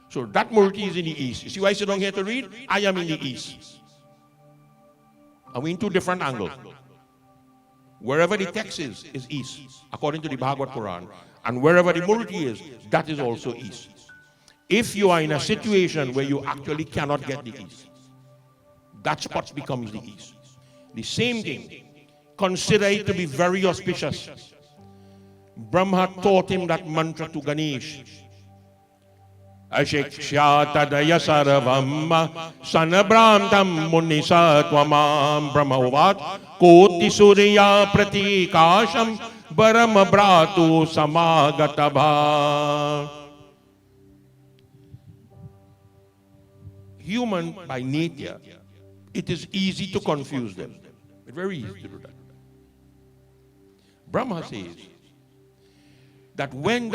So that Murti is in the east. You see why I sit down here to read? I am in the east. Are we in two different angles? Wherever the text is east, according to the Bhagavad Quran. And wherever the Murti is, that is also east. If you are in a situation where you actually cannot get the east, that spot becomes the east. The same thing, consider it to be very auspicious. Brahma taught him that mantra to Ganesh. Ashikshyatadaya sarvam sanabrantam munisatwamam brahmavad koti surya pratikasham baram bratu samagataba. Human by nature, it is easy to confuse them. It's very easy to do that. Brahma says that when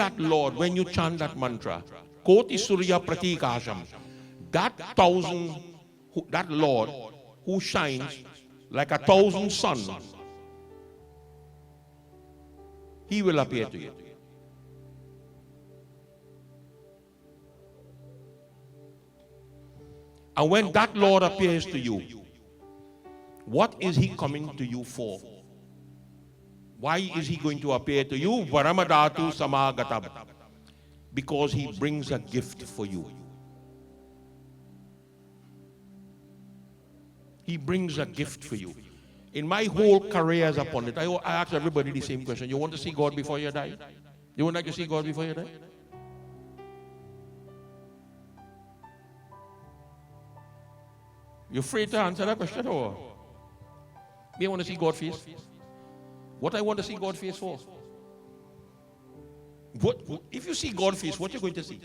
you chant that mantra, Koti Surya Pratikasham, that Lord who shines like 1,000 suns, he will appear to you. And when that Lord appears to you, what is he coming to you for? Why is he going to appear to you? Varamadatu samagatab. Because he brings a gift for you. He brings a gift for you. In my whole career as a pundit, I ask everybody the same question. You want to see God before you die? You would like to see God before you die? You're afraid to answer that question, or? Me want to see God face? What I want to see God face for? If you see God face, what you're going to see?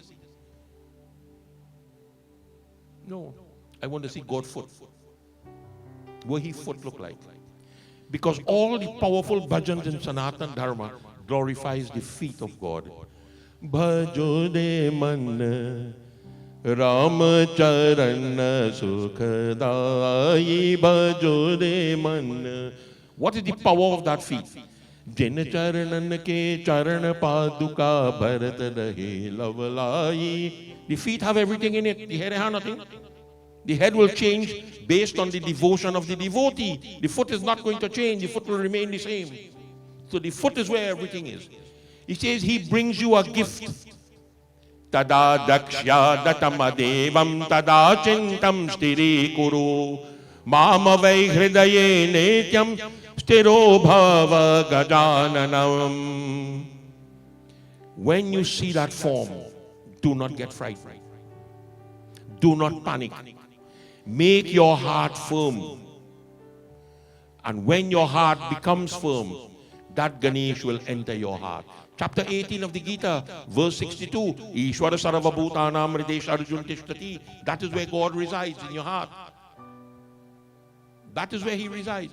No. I want to see God foot. What his foot look like. Because all the powerful bhajans in Sanatan Dharma glorifies the feet of God. Bhajo de man Ram charan sukhadai bhajo de man. What is the power of that feet? Jin charanan ke charan paduka bharat rahe lavlai. The feet have everything in it. The head has nothing. The head will change based on the devotion of the devotee. The foot is not going to change. The foot will remain the same. So the foot is where everything is. He says he brings you a gift. Tada dakshya datamadevam tada chintam stiri kuru mama vai hridaye netyam stiro bhava gajananam. When you see that form, do not get frightened. Do not panic. Make your heart firm. And when your heart becomes firm, that Ganesh will enter your heart. Chapter 18 of the Gita, verse 62, Ishvara sarvabhutanam hridesha arjun tishtati. That is where God resides, in your heart. That is where he resides.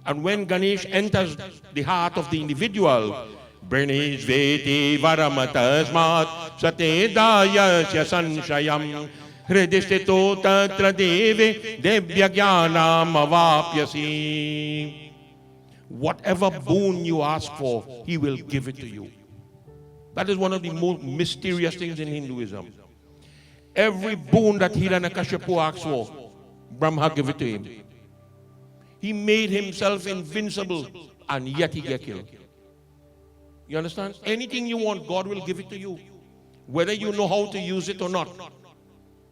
And when Ganesh enters the heart of the individual, Brinish veti varamatasmat satedayasya sanshayam hridishtito tatra devi devyagyanam avapyasi. Whatever boon you ask for, he will give it to you. That is one of the most mysterious things in Hinduism. Every boon that Hiranyakashipu asks for, Brahma gave it to him. He made himself invincible, and yet he get killed. You understand? Anything you want, God will give it to you. Whether you know how to use it or not.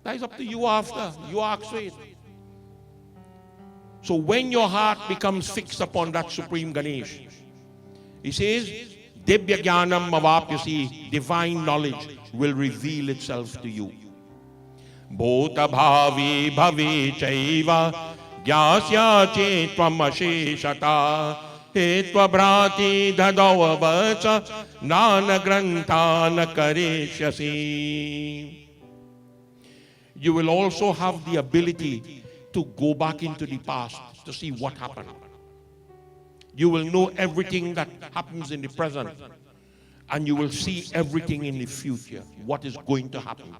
That is up to you after. You ask for it. So when your heart becomes fixed upon that Supreme Ganesh, he says, Debya Jnanam Avapyasi, divine knowledge will reveal itself to you. Bhota bhavi bhavi chaiva gyasya chetvam asheshata hetva bhrati dhadava vacha nana grantana kareshyasi. You will also have the ability to go back into the past to see what happened. You will know everything that happens in the present, and you will see everything in the future, what is going to happen.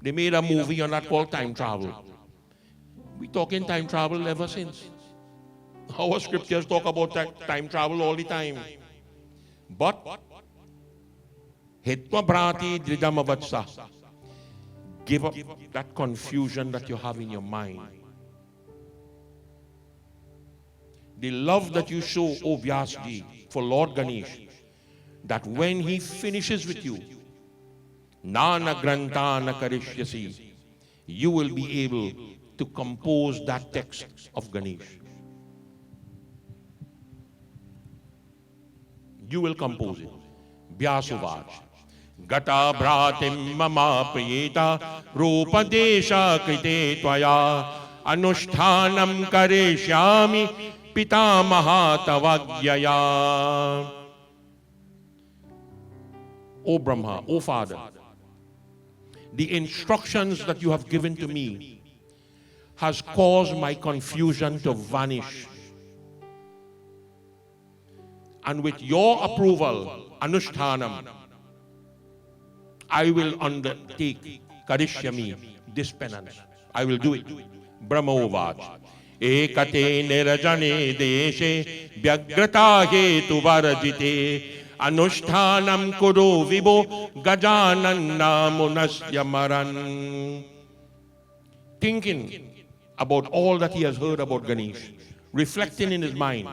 They made a movie on that called Time Travel. We talk in time travel ever since. Our scriptures talk about time travel all the time. But Hitva Bhrati Dridamavatsa, give up that confusion that you have in your mind. The love that you show, O Vyasji, for Lord Ganesh, that when he finishes with you, Nana Grantana Karishyasi, you will be able to compose that text of Ganesh. You will compose it. Vyasuvaj. Gata bhratim mama priyeta rupa desha krite tvaya anushtanam kareshyami pitamaha tavagyaya. O Brahma, O Father, the instructions that you have given to me has caused my confusion to vanish. And with your approval, Anushtanam, I will undertake Karishyami, this penance. I will do it. Brahmovaj. Ekate nirajane deshe vyagrata hetu varajite Anushtanam kuru vibo gajananna munasya maran. Thinking about all that he has heard about Ganesh, reflecting in his mind,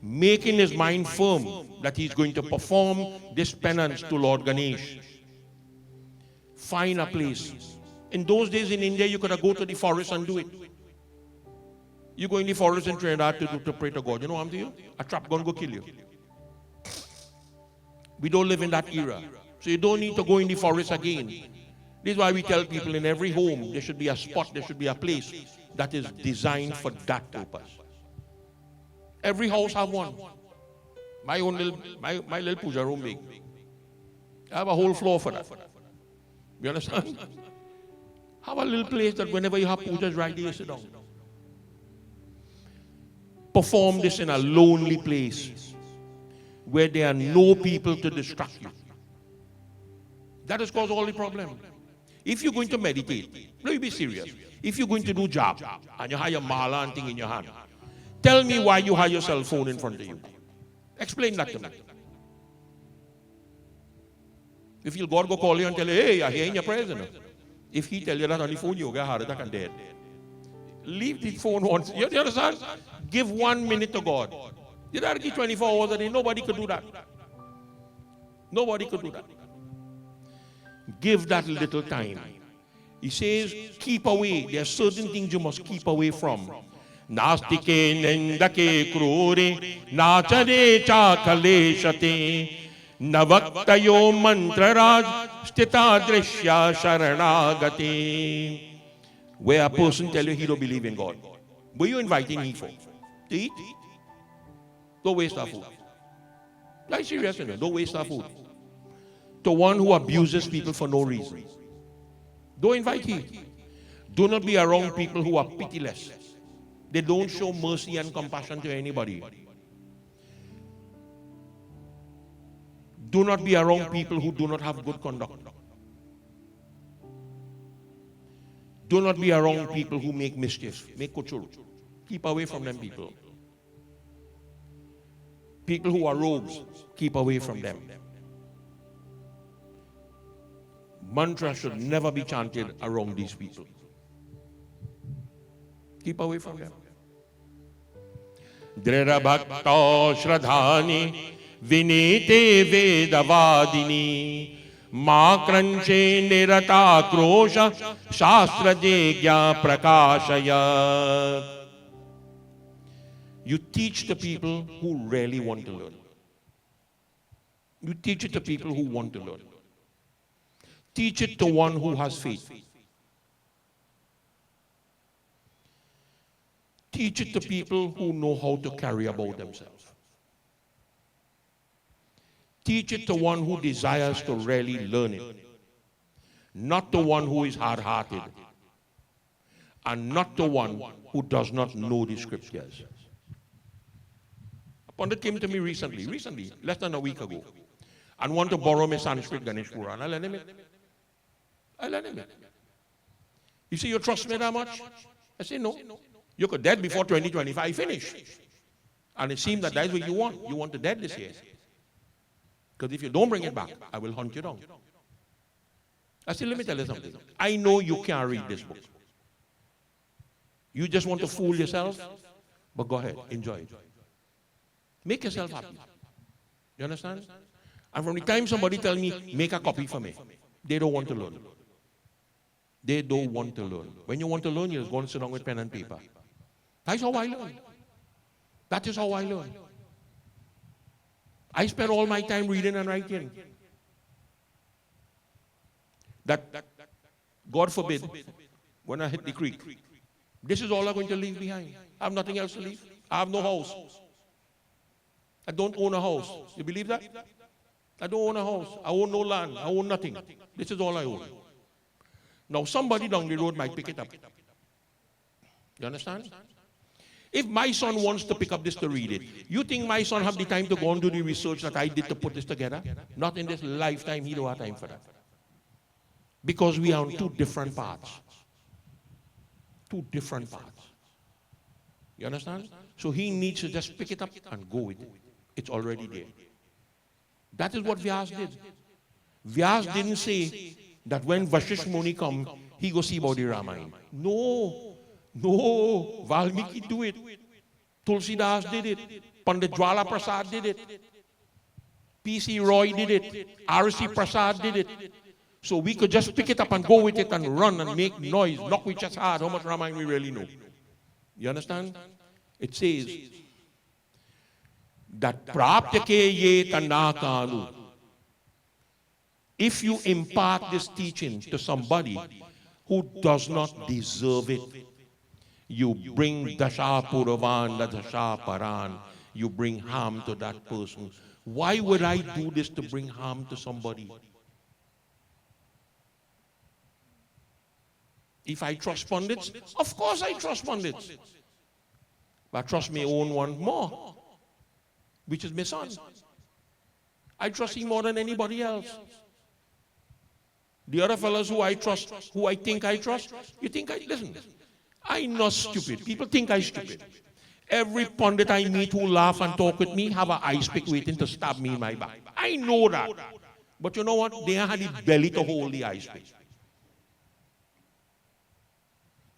making his mind firm that he's going to perform this penance to Lord Ganesh. Find a place. In those days in India, you could go to the forest and do it. You go in the forest in Trinidad to pray to God. You know what I'm doing? A trap gun go kill you. We don't live in that era. So you don't need to go in the forest again. This is why we tell people in every home, there should be a spot, there should be a place that is designed for that purpose. Every house have one. My own little, my little puja room big. I have a whole floor for that. You understand? Have a little place that whenever you have pujas right there, you sit down. Perform this in a lonely place where there are no people to distract you. That has caused all the problem. If you're going to meditate, let me be serious. If you're going to do jap and you have your mala and thing in your hand, tell me why you have your cell phone in front of you. Explain that to me. If you God go call you and tell you, hey, I'm hearing your prayers. If he tell you that on the phone, you'll get a heart attack and dead. Leave the phone once. You understand? Give 1 minute to God. You don't give 24 hours a day. Nobody could do that. Nobody could do that. Give that little time. He says, keep away. There are certain things you must keep away from. Nastike nendake krure nachare chakaleshate navaktayo mantraraj stita drishya sharanagate. Where a person tell you he don't believe in God. What are you inviting him for? To eat? Don't waste our food. Like serious, don't waste our food. To one who abuses people for no reason. Don't invite him. Do not be around people who are pitiless. They don't show mercy and compassion to anybody. Do not be around people who do not have good conduct. Do not be around people who make mischief, make kuchur. Keep away from them people. People who are rogues, keep away from them. Mantra should never be chanted around these people. Keep away from them. Drira bhakta shradhani vinite vedavadini ma kranche nirata krosha shastra jegya prakashaya. You teach the people who really want to learn. You teach it to people who want to learn. Teach it to one who has faith. Teach it to people who know how to carry about themselves. Teach it to one who desires to really learn it. Not the one who is hard-hearted. And not the one who does not know the scriptures. A pundit came to me recently, less than a week ago, and wanted to borrow my Sanskrit Ganesh Puran. I lent him it. You say, you trust me that much? I say, no. You could dead before 2025 finish. And it seems that that's what you want. You want to dead this year. Because if you don't bring it back, I will hunt you down. I said, let me tell you something. I know you can't read this book. You just want to fool yourself, but go ahead, enjoy it. Make yourself happy. You understand? And from the time somebody tells me, make a copy for me, they don't want to learn. They don't want to learn. When you want to learn, you just go and sit down with pen and paper. That's how I learn. That is how I learn. I spend all my time reading and writing. That, God forbid, when I hit the creek, this is all I'm going to leave behind. I have nothing else to leave. I have no house. I don't own a house. You believe that? I don't own a house. I own no land. I own nothing. This is all I own. Now, somebody down the road might pick it up. You understand? If my son wants to pick up this to read it, you think my son have the time to go and do the research that I did to put this together? Not in this lifetime. He don't have time for that. Because we are on two different paths. Two different paths. You understand? So he needs to just pick it up and go with it. It's already there. That is what Vyas did. Vyas didn't say that when Vashish Muni come, he go see about the Ramayana. No. No. Valmiki do it. Tulsidas did it. Pandit Jwala Prasad did it. P.C. Roy did it. R.C. Prasad did it. So we could just pick it up and go with it and run and make noise, knock with chest hard, how much Ramayana we really know. You understand? It says that praptake ye tanakanu. If you impart this teaching to somebody who does not deserve it, you bring dasha puravan, dasha paran, you bring harm to that person. Why would I do this to bring harm to somebody? If I trust pundits, of course I trust pundits. But I trust my own one more, which is my son. I trust him more than anybody else. The other fellows who I trust, who I think I trust, you think listen, I'm not stupid. People think I'm stupid. Every pundit I meet who laugh and talk with me have an ice pick waiting to stab me in my back. I know that. But you know what? They had the belly to hold the ice pick.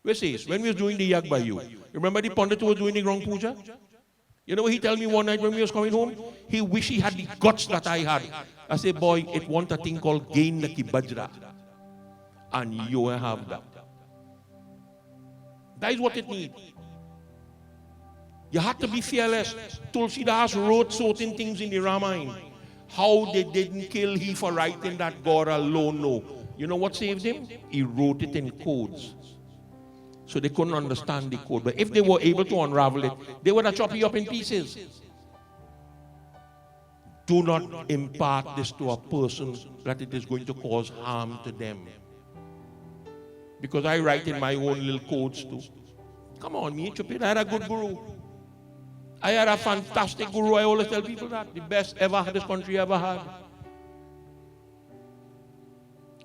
We says, when we was doing the Yag Bayu, remember the pundit who was doing the Grong Puja? You know what he told me one night when we was coming home? He wished he had the guts that I had. I said, boy, it want a thing called Gain Naki Bajra. And you have that. That is what it needs. You have to be fearless. Tulsidas wrote certain things in the Ramayana. How they didn't kill he for writing that, God alone know. You know what saved him? He wrote it in codes. So they couldn't understand the code. But if they were able to unravel it, they would have chopped you up in pieces. Do not impart this to a person that it is going to cause harm to them. Because I write in my own little codes too. Come on, me, stupid. I had a good guru. I had a fantastic guru. I always tell people that. The best ever this country ever had.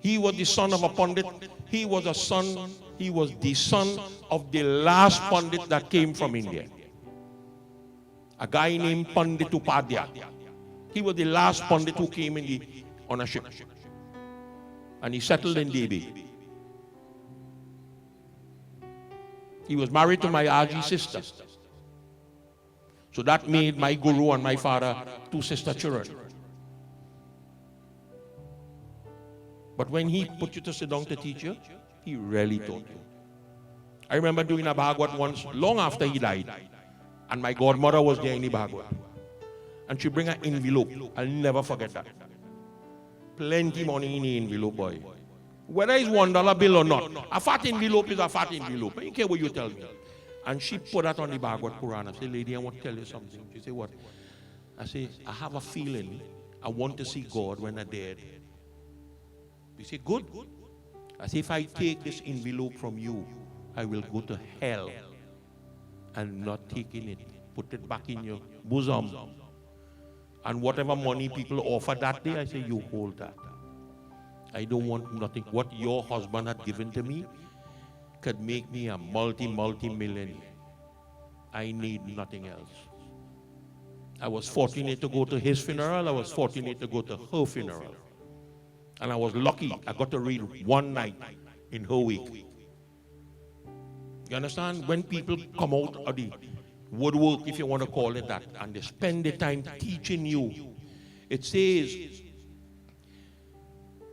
He was the son of a pundit. He was the son of the last pundit that came from India. A guy named Pandit Upadhyaya. He was the last pundit who came on a ship. And he settled in Delhi. He was married to my Aji's sister. So that made my guru and my father two sister children. But when he put you to sit down to teach you, he really taught you. I remember doing a Bhagavad once, long after he died. And my godmother was there in the Bhagavad. And she bring an envelope. I'll never forget that. Plenty money in the envelope, boy. Whether it's $1 bill or not, a fat envelope is a fat envelope. I don't care what you tell me. And she put that on the Bhagavad Quran. I said, lady, I want to tell you something. She said, what? I said, I have a feeling I want to see God when I'm dead. She said, good. I said, if I take this envelope from you, I will go to hell and not taking it. Put it back in your bosom. And whatever money people offer that day, I say, you hold that. I don't want nothing. What your husband had given to me could make me a multi-millionaire. I need nothing else. I was fortunate to go to his funeral. I was fortunate to go to her funeral. And I was lucky. I got to read one night in her week. You understand? When people come out of the woodwork, if you want to call it that, and they spend the time teaching you, it says,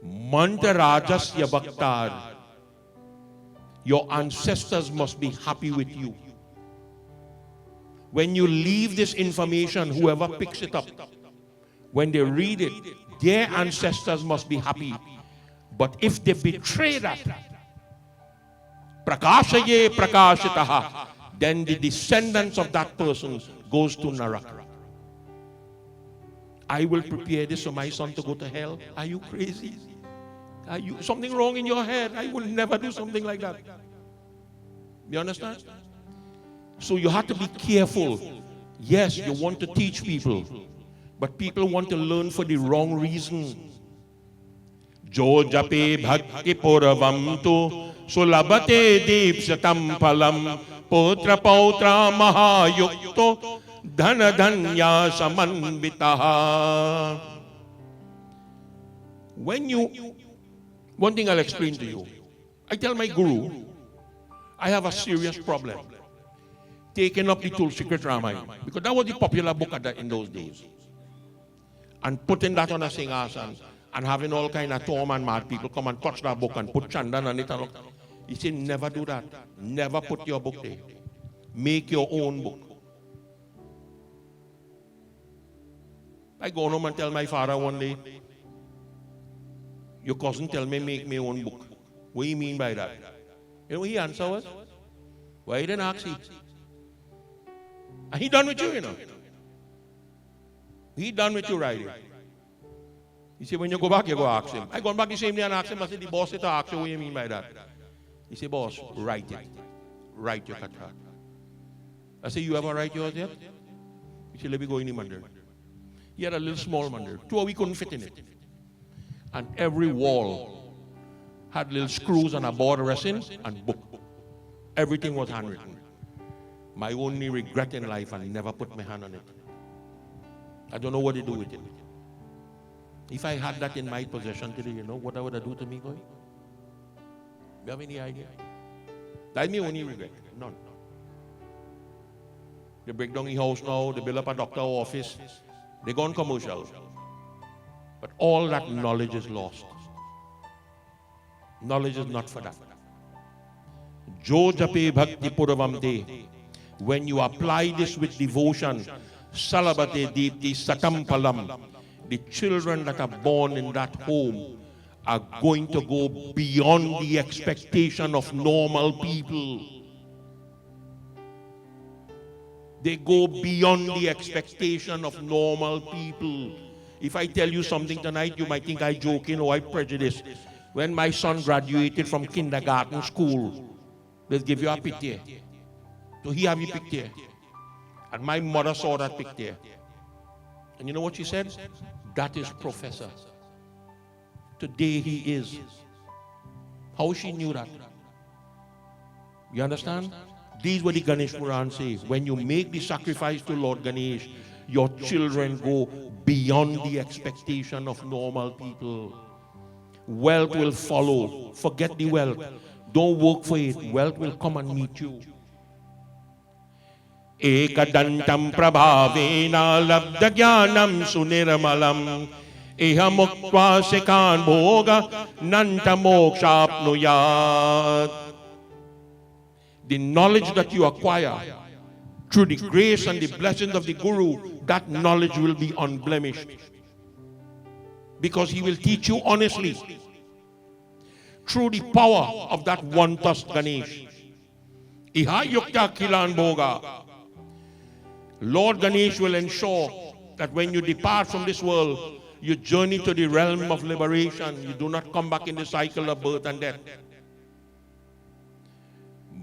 Mantarajasya Bhaktar, your ancestors must be happy with you. When you leave this information, whoever picks it up, when they read it, their ancestors must be happy. But if they betray that, prakashaye prakashitaha, then the descendants of that person goes to Naraka. I will prepare this for my son to go to hell. Are you crazy? Are you something wrong in your head? I will never do something like that. You understand? So you have to be careful. Yes, you want to teach people, but people want to learn for the wrong reason. Jo jape bhakti puravam tu sulabate deepsatam palam putra pautra mahayukto dhana dhanya samanvitaha. One thing I'll explain to you. I tell my guru, I have a serious problem taking up the Tulsi Ramayana, because that was the popular book in those days, and putting that on a singhasan and having all kind of Tom and mad people come and touch that book and put chandan on it. He said, never do that. Never put your book there. Make your own book. I go home and tell my father one day, your cousin tell me make my own book. What do you mean by that? You know what he answered was? Why you didn't ask him? And he done with you, you know. He done with you right here. He said, when you go back, you go ask him. I gone back the same day and asked him. I said, the boss said to ask you what you mean by that. He said, boss, write it. Write your contract. I said, you ever write yours yet? He said, let me go in the mandir. He had a little small mandir. 2 we couldn't fit in it. And every wall had little screws and a board resin and book. Everything was handwritten. My only regret in life, I never put my hand on it. I don't know what to do with it. If I had that in my possession today, you know what I would have do to me, boy? You have any idea? That's my only regret. None. They break down the house now, they build up a doctor's office, they go on commercial. But all that knowledge is lost. Knowledge is not for that. Jo jape bhakti puravam te. When you apply this with devotion, salabate deepti satam palam, the children that are born in that home are going to go beyond the expectation of normal people. They go beyond the expectation of normal people. If I tell you something tonight, you might think I'm joking or I'm prejudiced. When my son graduated from kindergarten school, they'll give you a picture. So he have a picture. And my mother saw that picture. And you know what she said? That is Professor. Today he is. How she knew that? You understand? These were the Ganesh Puran says. When you make the sacrifice to Lord Ganesh, your children go beyond the expectation of normal people. Wealth will follow. Forget the wealth. Don't work for it. Wealth will come and meet you. Ekadantam prabhavena labdha jnanam sunirmalam iha muktva sekan bhoga nanta mokshapnuyat. The knowledge that you acquire through the grace and the blessings of the Guru, that knowledge will be unblemished. Because he will teach you honestly through the power of that one tusk Ganesh. Iha yukta kilan bhoga. Lord Ganesh will ensure that when you depart from this world, you journey to the realm of liberation. You do not come back in the cycle of birth and death.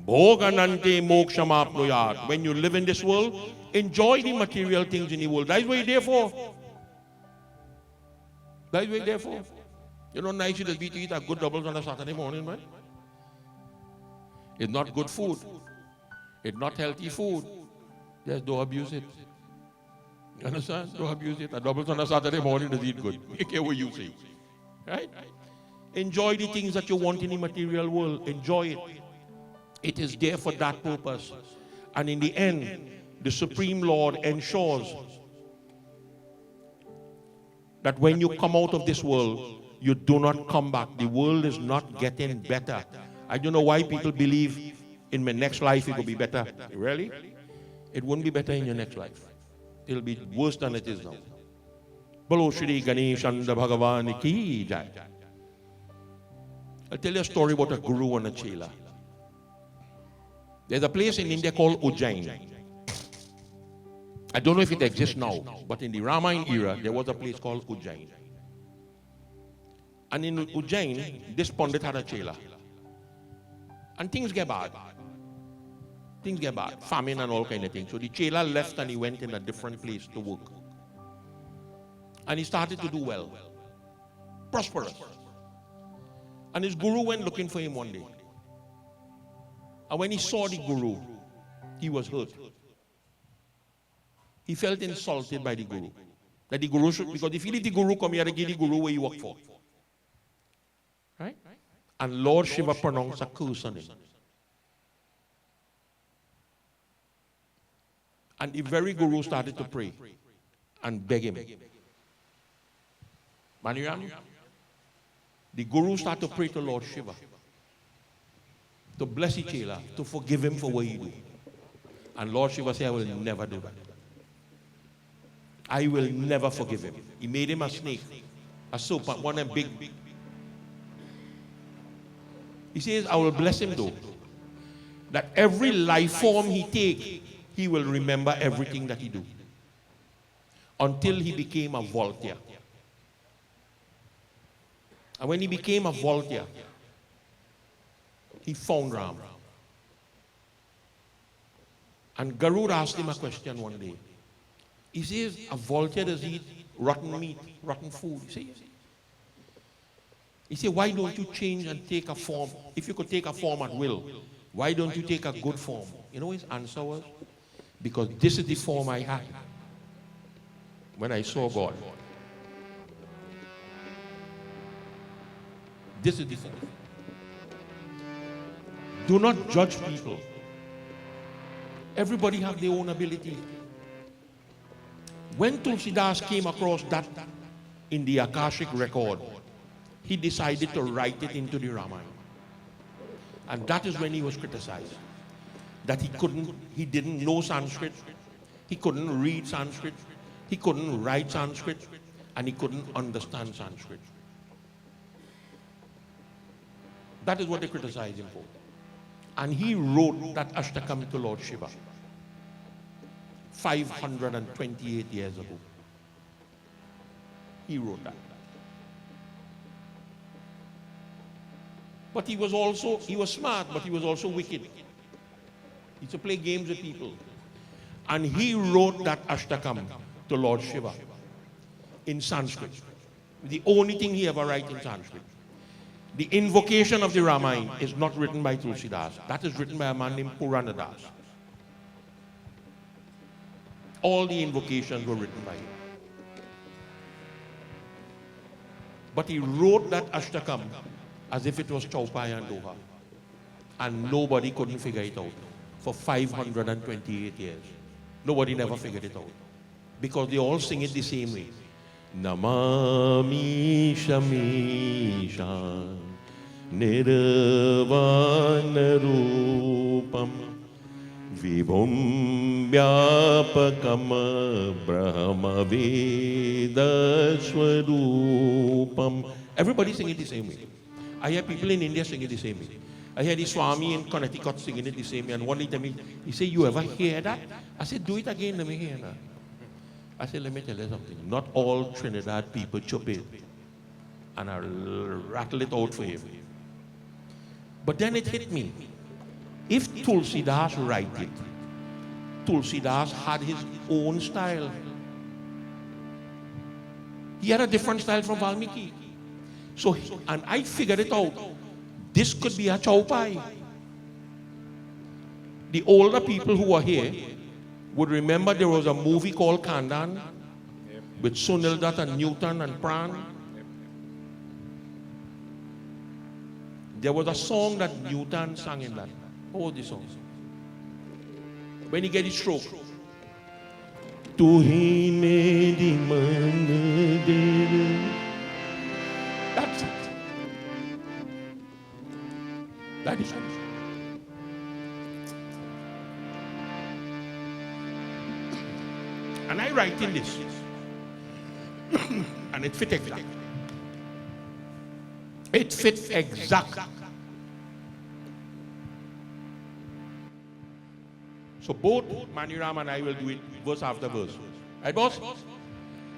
Bhoganante mokshamapnuyat. When you live in this world, enjoy the material things in the world. That's what you're there for. That's what you're there for. You know, nice it is to eat a good doubles on a Saturday morning, right? It's not good food. It's not healthy food. Just don't abuse it. You understand? Don't abuse it. A doubles on a Saturday morning does eat good. You care what you say. Right? Enjoy the things that you want in the material world. Enjoy it. It is there for that purpose. And in the end, the Supreme Lord ensures that when you come out of this world, you do not come back. The world is not getting better. I don't know why people believe in my next life it will be better. Really? It won't be better in your next life. It'll be worse than it is now. Bolo Shri Ganeshanda Bhagavan ki jai. I'll tell you a story about a guru and a chela. There's a place in India called Ujjain. I don't know if it exists now, but in the Ramayana era, there was a place called Ujjain. And in Ujjain, this Pandit had a chela. And things get bad. Things get bad. Famine and all kind of things. So the chela left and he went in a different place to work. And he started to do well. Prosperous. And his guru went looking for him one day. And when he saw the guru, he was hurt. He felt insulted by the guru. That the guru should, because if he let the guru come here, to give the guru where he work for. Right? And Lord Shiva pronounced a curse on him. And the very guru started to pray and beg him. Maniram, the guru started to pray to Lord Shiva to bless the chela, to forgive him for what he did. And Lord Shiva said, I will never do that. I will never forgive him. He made him a snake, a serpent, one of them big. He says, I will bless him though, that every life form he take, he will remember everything that he do. Until he became a Voltaire. And when he became a Voltaire, he found Ram. And Garuda asked him a question one day. He says, a Voltaire does eat rotten meat, rotten food. He said, why don't you change and take a form? If you could take a form at will, why don't you take a good form? You know his answer was? Because this is the form I had when I saw God. This is the form. Do not judge people. Everybody have their own ability. When Tulsidas came across that in the Akashic record, he decided to write it into the Ramayana. And that is when he was criticized. That he didn't know Sanskrit, he couldn't read Sanskrit, he couldn't write Sanskrit, and he couldn't understand Sanskrit. That is what they criticized him for. And he wrote that Ashtakam to Lord Shiva 528 years ago. He wrote that. But he was smart, but he was also wicked. He used to play games with people. And he wrote that Ashtakam to Lord Shiva in Sanskrit. The only thing he ever wrote in Sanskrit. The invocation of the Ramayana is not written by Tulsidas. That is written by a man named Puranadas. All the invocations were written by him. But he wrote that Ashtakam as if it was Chaupai and Doha. And nobody couldn't figure it out for 528 years. Nobody never figured it out. Because they all sing it the same way. Namami Shamisha Nirvana Rupam Vibhum Vyapakam Brahma Veda Swarupam. Everybody sing it the same way. I hear people in India sing it the same way. I hear the Swami in Connecticut singing it the same way. And one day to me, he said, you ever hear that? I said, do it again, let me hear that. I said, let me tell you something. Not all Trinidad people chop it. And I rattle it out for him. But then it hit me. If Tulsidas write it, Tulsidas had his own style. He had a different style from Valmiki. So, and I figured it out. This could be a Chaupai. The older people who are here would remember there was a movie called Kandan with Sunil Dutt and Newton and Pran. There was a song that Newton sang in that. What was the song? When he get his stroke. Tu hi meri mandir. That's it. That is it. And I write in this. And it fit exact. It fits exact. So both Maniram and I will do it verse after verse. Right, boss?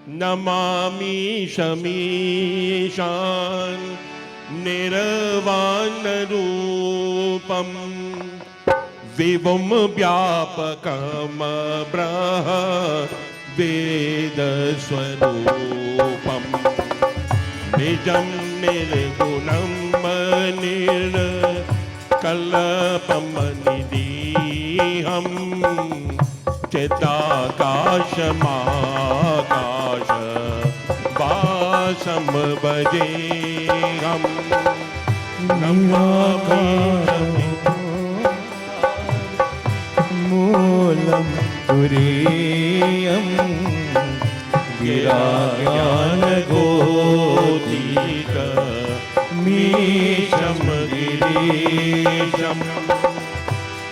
Namami Shamishan Nirvana Rupam Vibhum Vyapakam Braha Veda Swarupam Nijam Nirgunam Kalapam Nidiham Chetaakashamakaasha Vasam Bhajeham Namami Moolam Turiyam Girayana Gotika Misham Girisham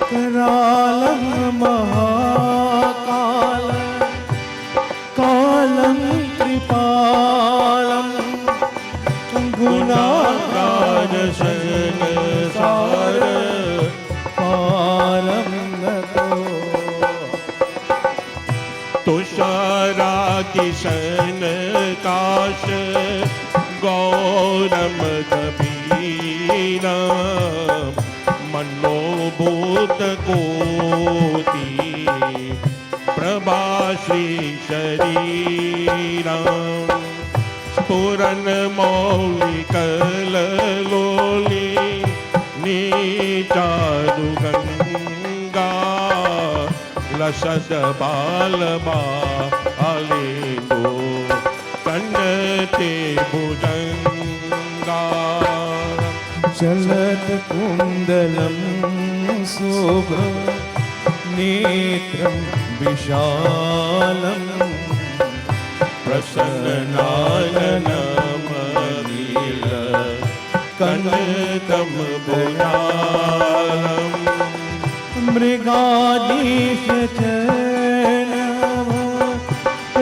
Karalam Mahakalam Kalam Tripalam Gunagara Sara Param Nato Tushara Kishan Kash Gauram Kabhiram Manobhut Koti Prabhashri Shariram Spuran Mauli Kalaloli Nicharu Ganga Lasad Balama Alingo Kannate Bhujanga Chalat Kundalam Subha Netram Vishalam Prasannayanam Nila Kanakam Bhujalam Mrigadisha Chanava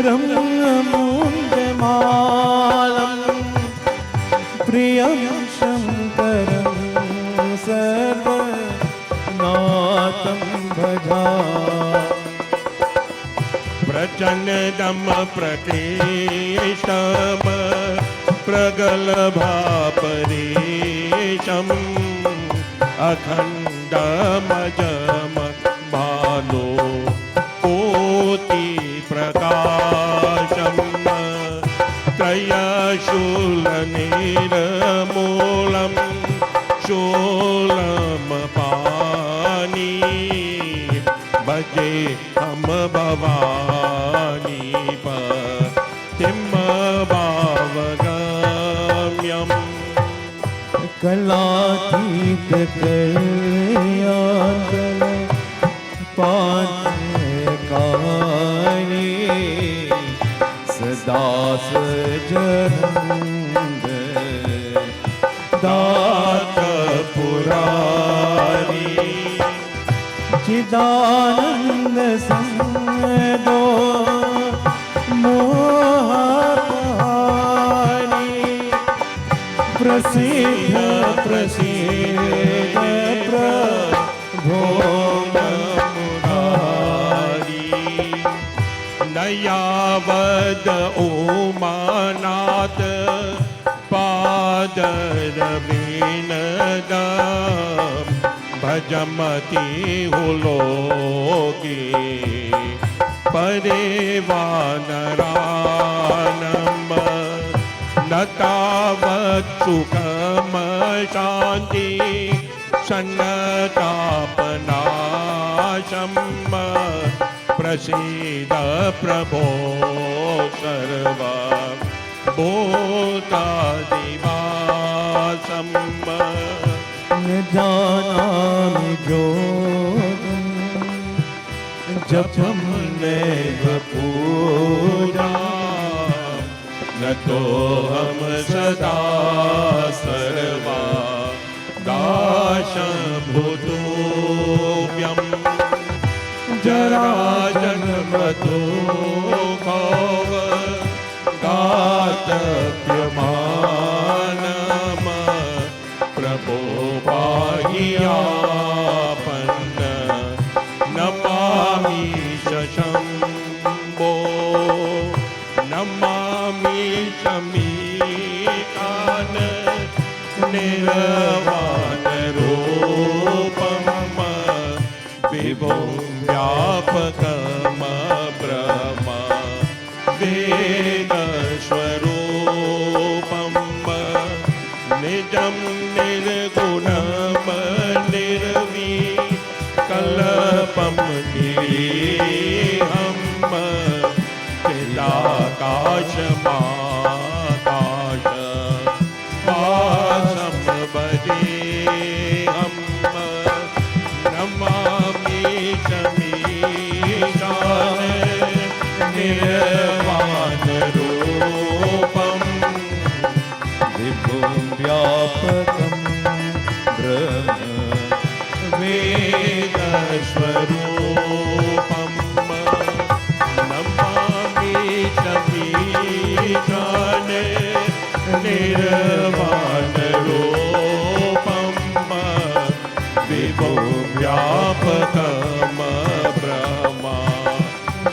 Ramamundamalam Priyam Shankaram Sarva Natam Bhaja Prachanadam Prakesham Pragalabha Paresham Akhandamajam Balo Koti Prakasham Trayashulaneeramulam Shulam Pani Bhaje Ham Bhavani Patim Bhavagamyam Kalatit Kalyakala Pankani Sada Sajanand Data Purani Chidananda Sangdo Mohapani Prasiddha Prasiddha Prabho Murari Nayavad Omanat Padaravinadam Bhajamati Uloki Parevanaranam Natavat Sukham Shanti Sannatapanasham Prasida Prabho Sarva Bhutadivasam Janami Jogam Japam Neva Puja Natoham Sada Sarva Dasham Bhutuvyam Jara Janmato Bhava आतप्यमानम प्रभो पाहियापन्न नमामि शम्भो नमामि शमीकान निर्वाणरूपम् विभुं व्यापकम् ब्रह्म वेदस्वरूपम् निजं निर्गुणं निर्विकल्पं निरीहं चिदाकाशमाकाश वासं भजेऽहं नमामि शमीशान निर्वाणरूपम् विभुं व्यापकं ब्रह्म वेदस्वरूपम् नमामि शमीशान निर्वाणरूपम् विभुं व्यापकम् ब्रह्म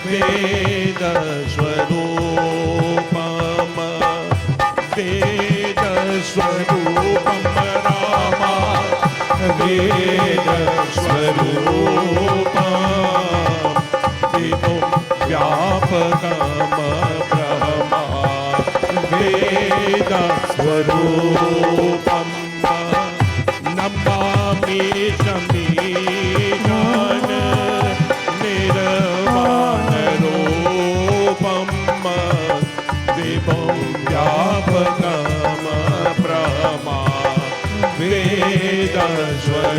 वेदस्वरूपम् वेदस्वरूपम् राम वेदस्वरूपम् विभुं व्यापकम् ब्रह्म वेदस्वरूपम् नमामि शमीशान निर्वाणरूपम् विभुं व्यापकम् ब्रह्म वेदस्वरूपम्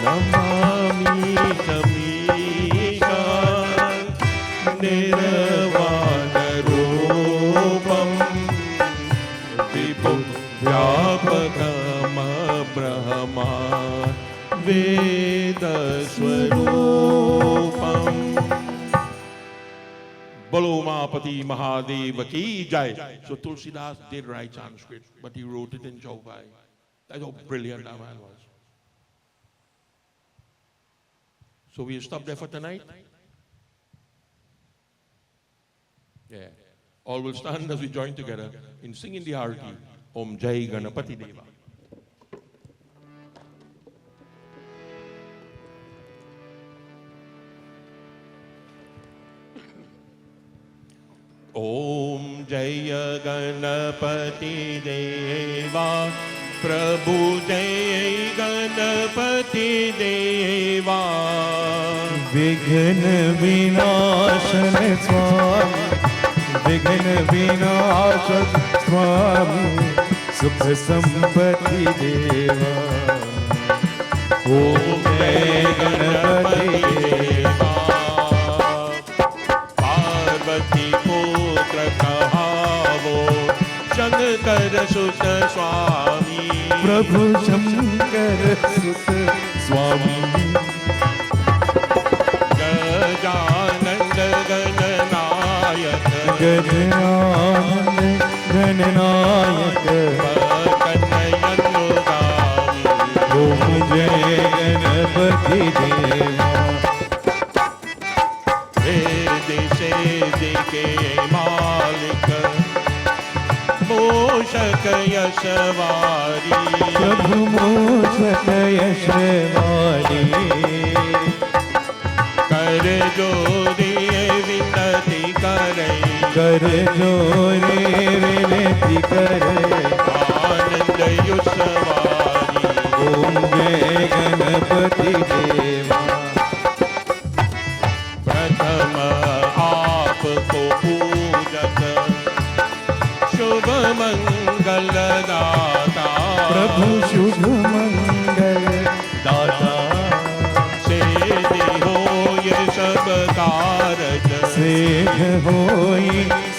नमामि शमीशान निर्वाणरूपम् विभुं व्यापकम् ब्रह्म वेदस्वरूपम्। बोलो उमापति महादेव की जय. So Tulsidas did write Sanskrit, but he wrote it in Chaupai. That's how brilliant that man was. So we'll stop there for tonight. Yeah. All will stand as we join together in singing the Arati. Om Jai Ganapati Deva. Om Jaya Ganapati Deva Prabhu Jaya Ganapati Deva विघ्न विनाशन स्वामी विघ्न विनाशन स्वामी सुख संपत्ति देवा ओम जय गणपति देवा पार्वती पुत्र कहावो शंकर सुत स्वामी प्रभु शंकर सुत स्वामी गजानंद गणनायक गजानंद गणनायक कन्हैयनुगामी ओम जय गणपति देवा से के मालिक मूषक यशवारी प्रभु मूषक यशवारी कर जोरी विनती करे कर जोरे विनती करे आनंद युषवारी ओम जय गणपति देवा प्रथम आपको पूजक शुभ मंगल दाता प्रभु शुभ मंगल दाता सेधि हो ये सब कारज सेठ होई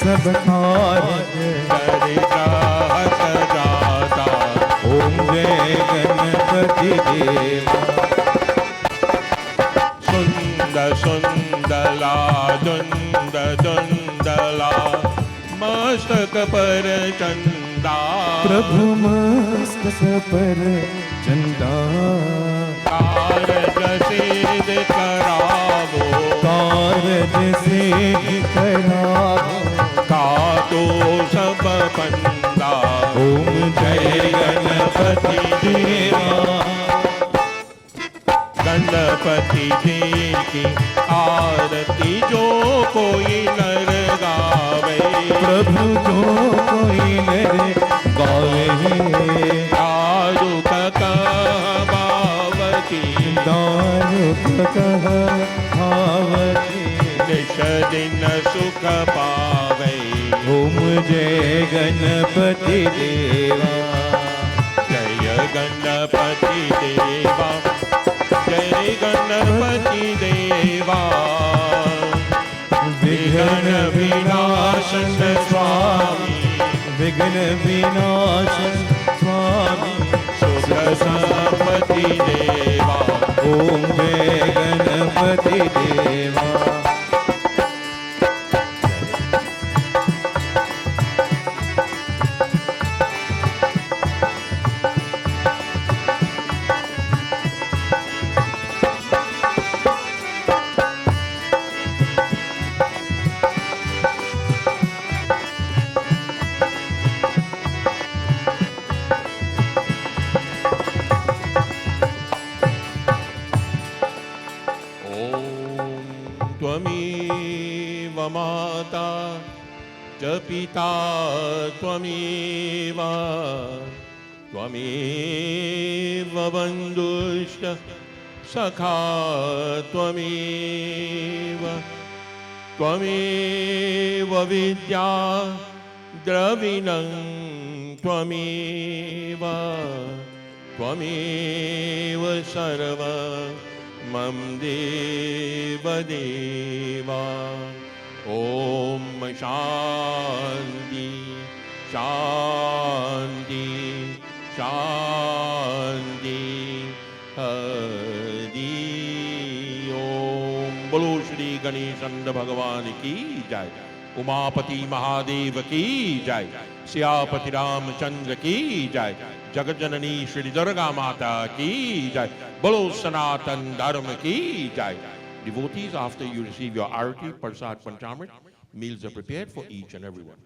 सब कारज कर चाहत जाता ओम जय गणपति देवा सुंद सुंदला दुंद दुंद कुंडला मस्तक पर चंदा प्रभु मस्तक पर चंदा कारज सिद्ध करावो कारज सिद्ध करावो का तो सब बंदा ओम जय गणपति देवा गणपति देव की आरती जो कोई नर गावे प्रभु जो कोई नर गावे दारुक कहवावती दारुक कहवावती निश दिन सुख पावे ओम जय गणपति देवा जय गणपति देवा जय गणपति देवा विघ्न विनाशन स्वामी विघ्न विनाशन स्वामी सुख संपत्ति देवा ओम जय गणपति देवा त्वमेव माता च पिता त्वमेव त्वमेव बन्धुश्च सखा त्वमेव त्वमेव विद्या द्रविणं त्वमेव त्वमेव सर्व मम देव देवा ओम शांति शांति शांति हरि ओम। बोलो श्री गणेशनंद भगवान की जय। उमापति महादेव की जय। सियापति रामचंद्र की जय। जगत जननी श्री दुर्गा माता की जय। बोलो सनातन धर्म की जय। Devotees, after you receive your arati, prasad, panchamrit, meals are prepared for each and everyone.